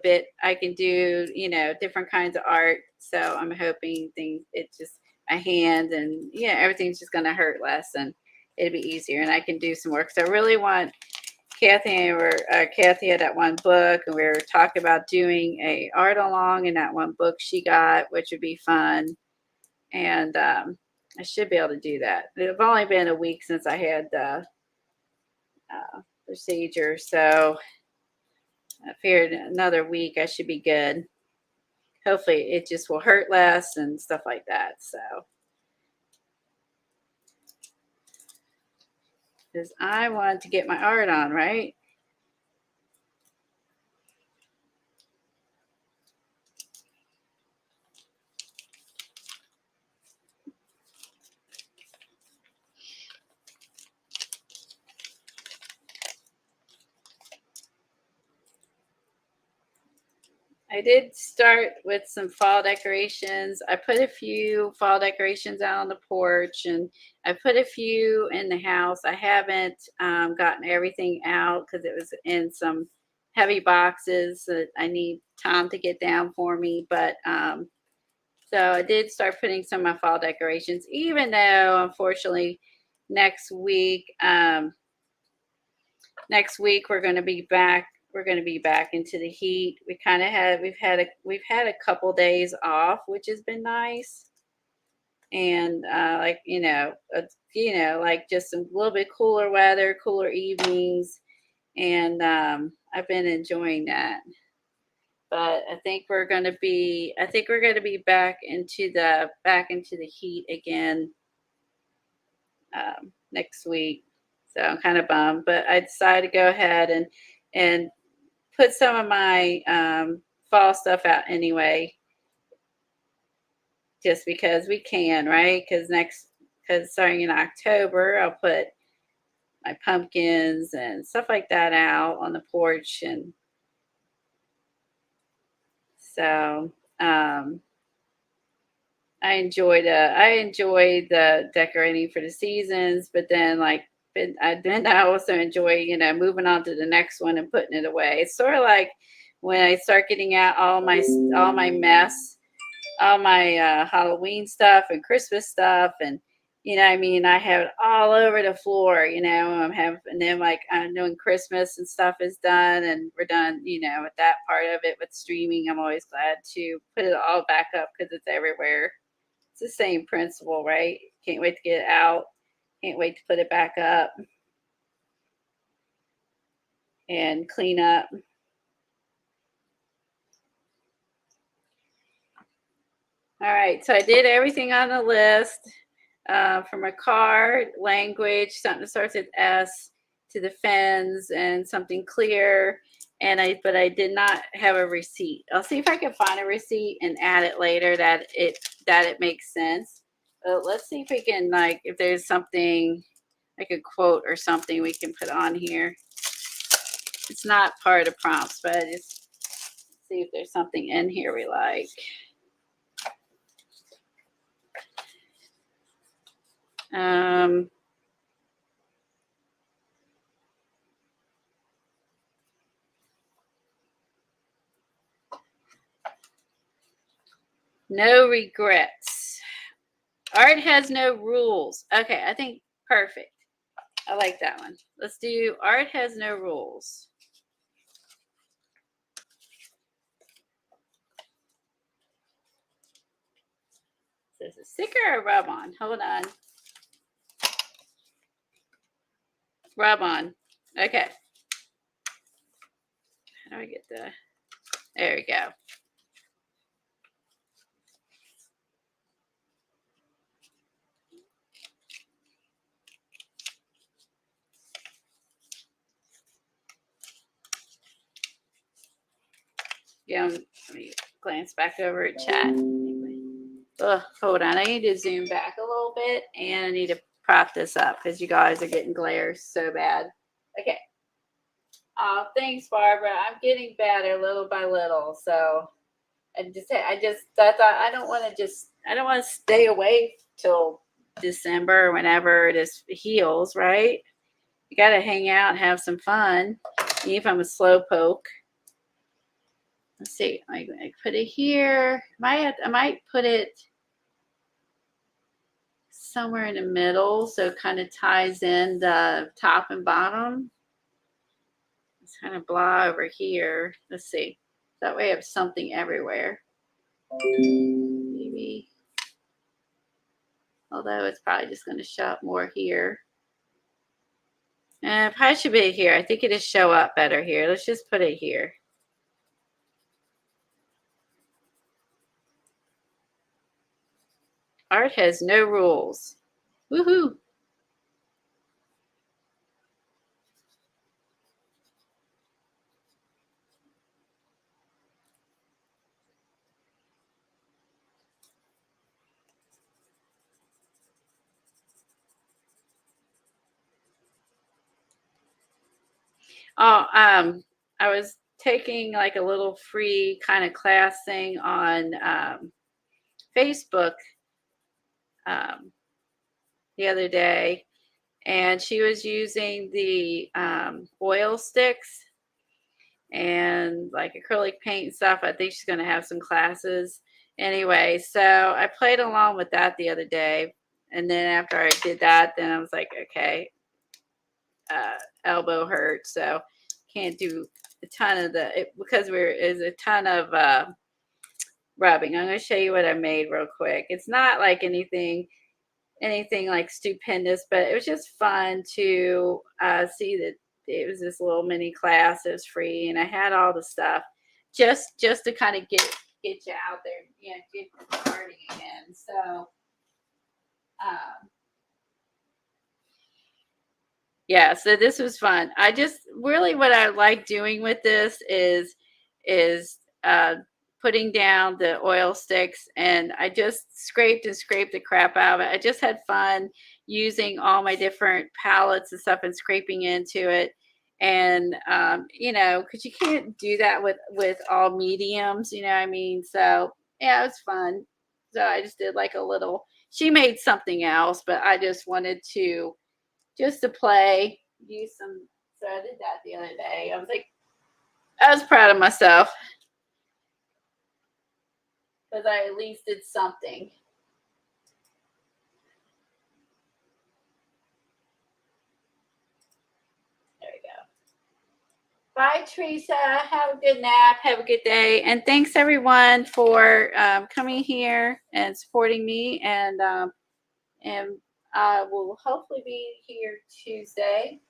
different kinds of art. So I'm hoping my hand and everything's just going to hurt less, and it'll be easier, and I can do some work. So I really want Kathy had that one book, and we were talking about doing a art along in that one book she got, which would be fun. And I should be able to do that. It's only been a week since I had the procedure, so I figured another week I should be good. Hopefully it just will hurt less and stuff like that. So, because I want to get my art on, right? I did start with some fall decorations. I put a few fall decorations out on the porch, and I put a few in the house. I haven't gotten everything out because it was in some heavy boxes that I need Tom to get down for me. But so I did start putting some of my fall decorations, even though unfortunately next week, we're going to be back. We're going to be back into the heat. We've had a couple days off, which has been nice, and like just a little bit cooler weather, cooler evenings, and I've been enjoying that. But I think we're going to be back into the heat again next week. So I'm kind of bummed, but I decided to go ahead and put some of my fall stuff out anyway, just because we can, right? Because starting in October, I'll put my pumpkins and stuff like that out on the porch, and so I enjoy the decorating for the seasons, but then I also enjoy moving on to the next one and putting it away. It's sort of like when I start getting out all my mess, all my Halloween stuff and Christmas stuff, and I have it all over the floor. And then I know when Christmas and stuff is done and we're done, with that part of it with streaming, I'm always glad to put it all back up because it's everywhere. It's the same principle, right? Can't wait to get it out. Can't wait to put it back up and clean up. All right, so I did everything on the list, from a card, language, something that starts with S, to the fins, and something clear. But I did not have a receipt. I'll see if I can find a receipt and add it later that it makes sense. Let's see if we can, if there's something like a quote or something we can put on here. It's not part of prompts, but just see if there's something in here we like. No regrets. Art has no rules. Okay, I think perfect. I like that one. Let's do art has no rules. Is this a sticker or rub on? Hold on. Rub on. Okay. How do I get the... There we go. Yeah, let me glance back over at chat. Hold on. I need to zoom back a little bit, and I need to prop this up because you guys are getting glare so bad. Okay. Oh, thanks, Barbara. I'm getting better little by little. So I don't want to stay away till December or whenever this heals, right? You got to hang out and have some fun, even if I'm a slow poke. Let's see. I put it here. I might put it somewhere in the middle so it kind of ties in the top and bottom. It's kind of blah over here. Let's see. That way I have something everywhere. Maybe. Although it's probably just going to show up more here. And it probably should be here. I think it'll show up better here. Let's just put it here. Art has no rules. Woohoo! Oh, I was taking like a little free kind of class thing on Facebook the other day, and she was using the oil sticks and like acrylic paint and stuff. I think she's going to have some classes anyway. So I played along with that the other day, and then after I did that, then I was like, okay, elbow hurt, so can't do a ton of because is a ton of rubbing. I'm going to show you what I made real quick. It's not like anything like stupendous, but it was just fun to see that it was this little mini class. It was free, and I had all the stuff just to kind of get you out there, you know, get you starting again. So yeah, so this was fun. I just really what I like doing with this is putting down the oil sticks, and I just scraped the crap out of it. I just had fun using all my different palettes and stuff and scraping into it. And you know, because you can't do that with all mediums, you know what I mean? So yeah, it was fun. So I just did like a little. She made something else, but I just wanted to just to play, use some. So I did that the other day. I was proud of myself because I at least did something. There we go. Bye, Teresa. Have a good nap. Have a good day. And thanks, everyone, for coming here and supporting me. And I will hopefully be here Tuesday,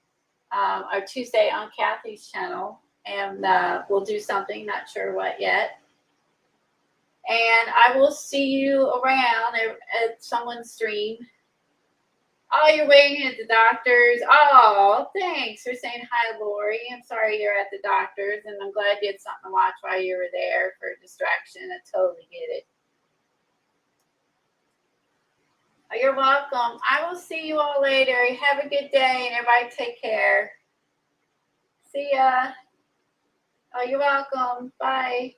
or Tuesday on Kathy's channel. And we'll do something, not sure what yet. And I will see you around at someone's stream. Oh, you're waiting at the doctor's. Oh, thanks for saying hi, Lori. I'm sorry you're at the doctor's, and I'm glad you had something to watch while you were there for distraction. I totally get it. Oh, you're welcome. I will see you all later. Have a good day, and everybody take care. See ya. Oh, you're welcome. Bye.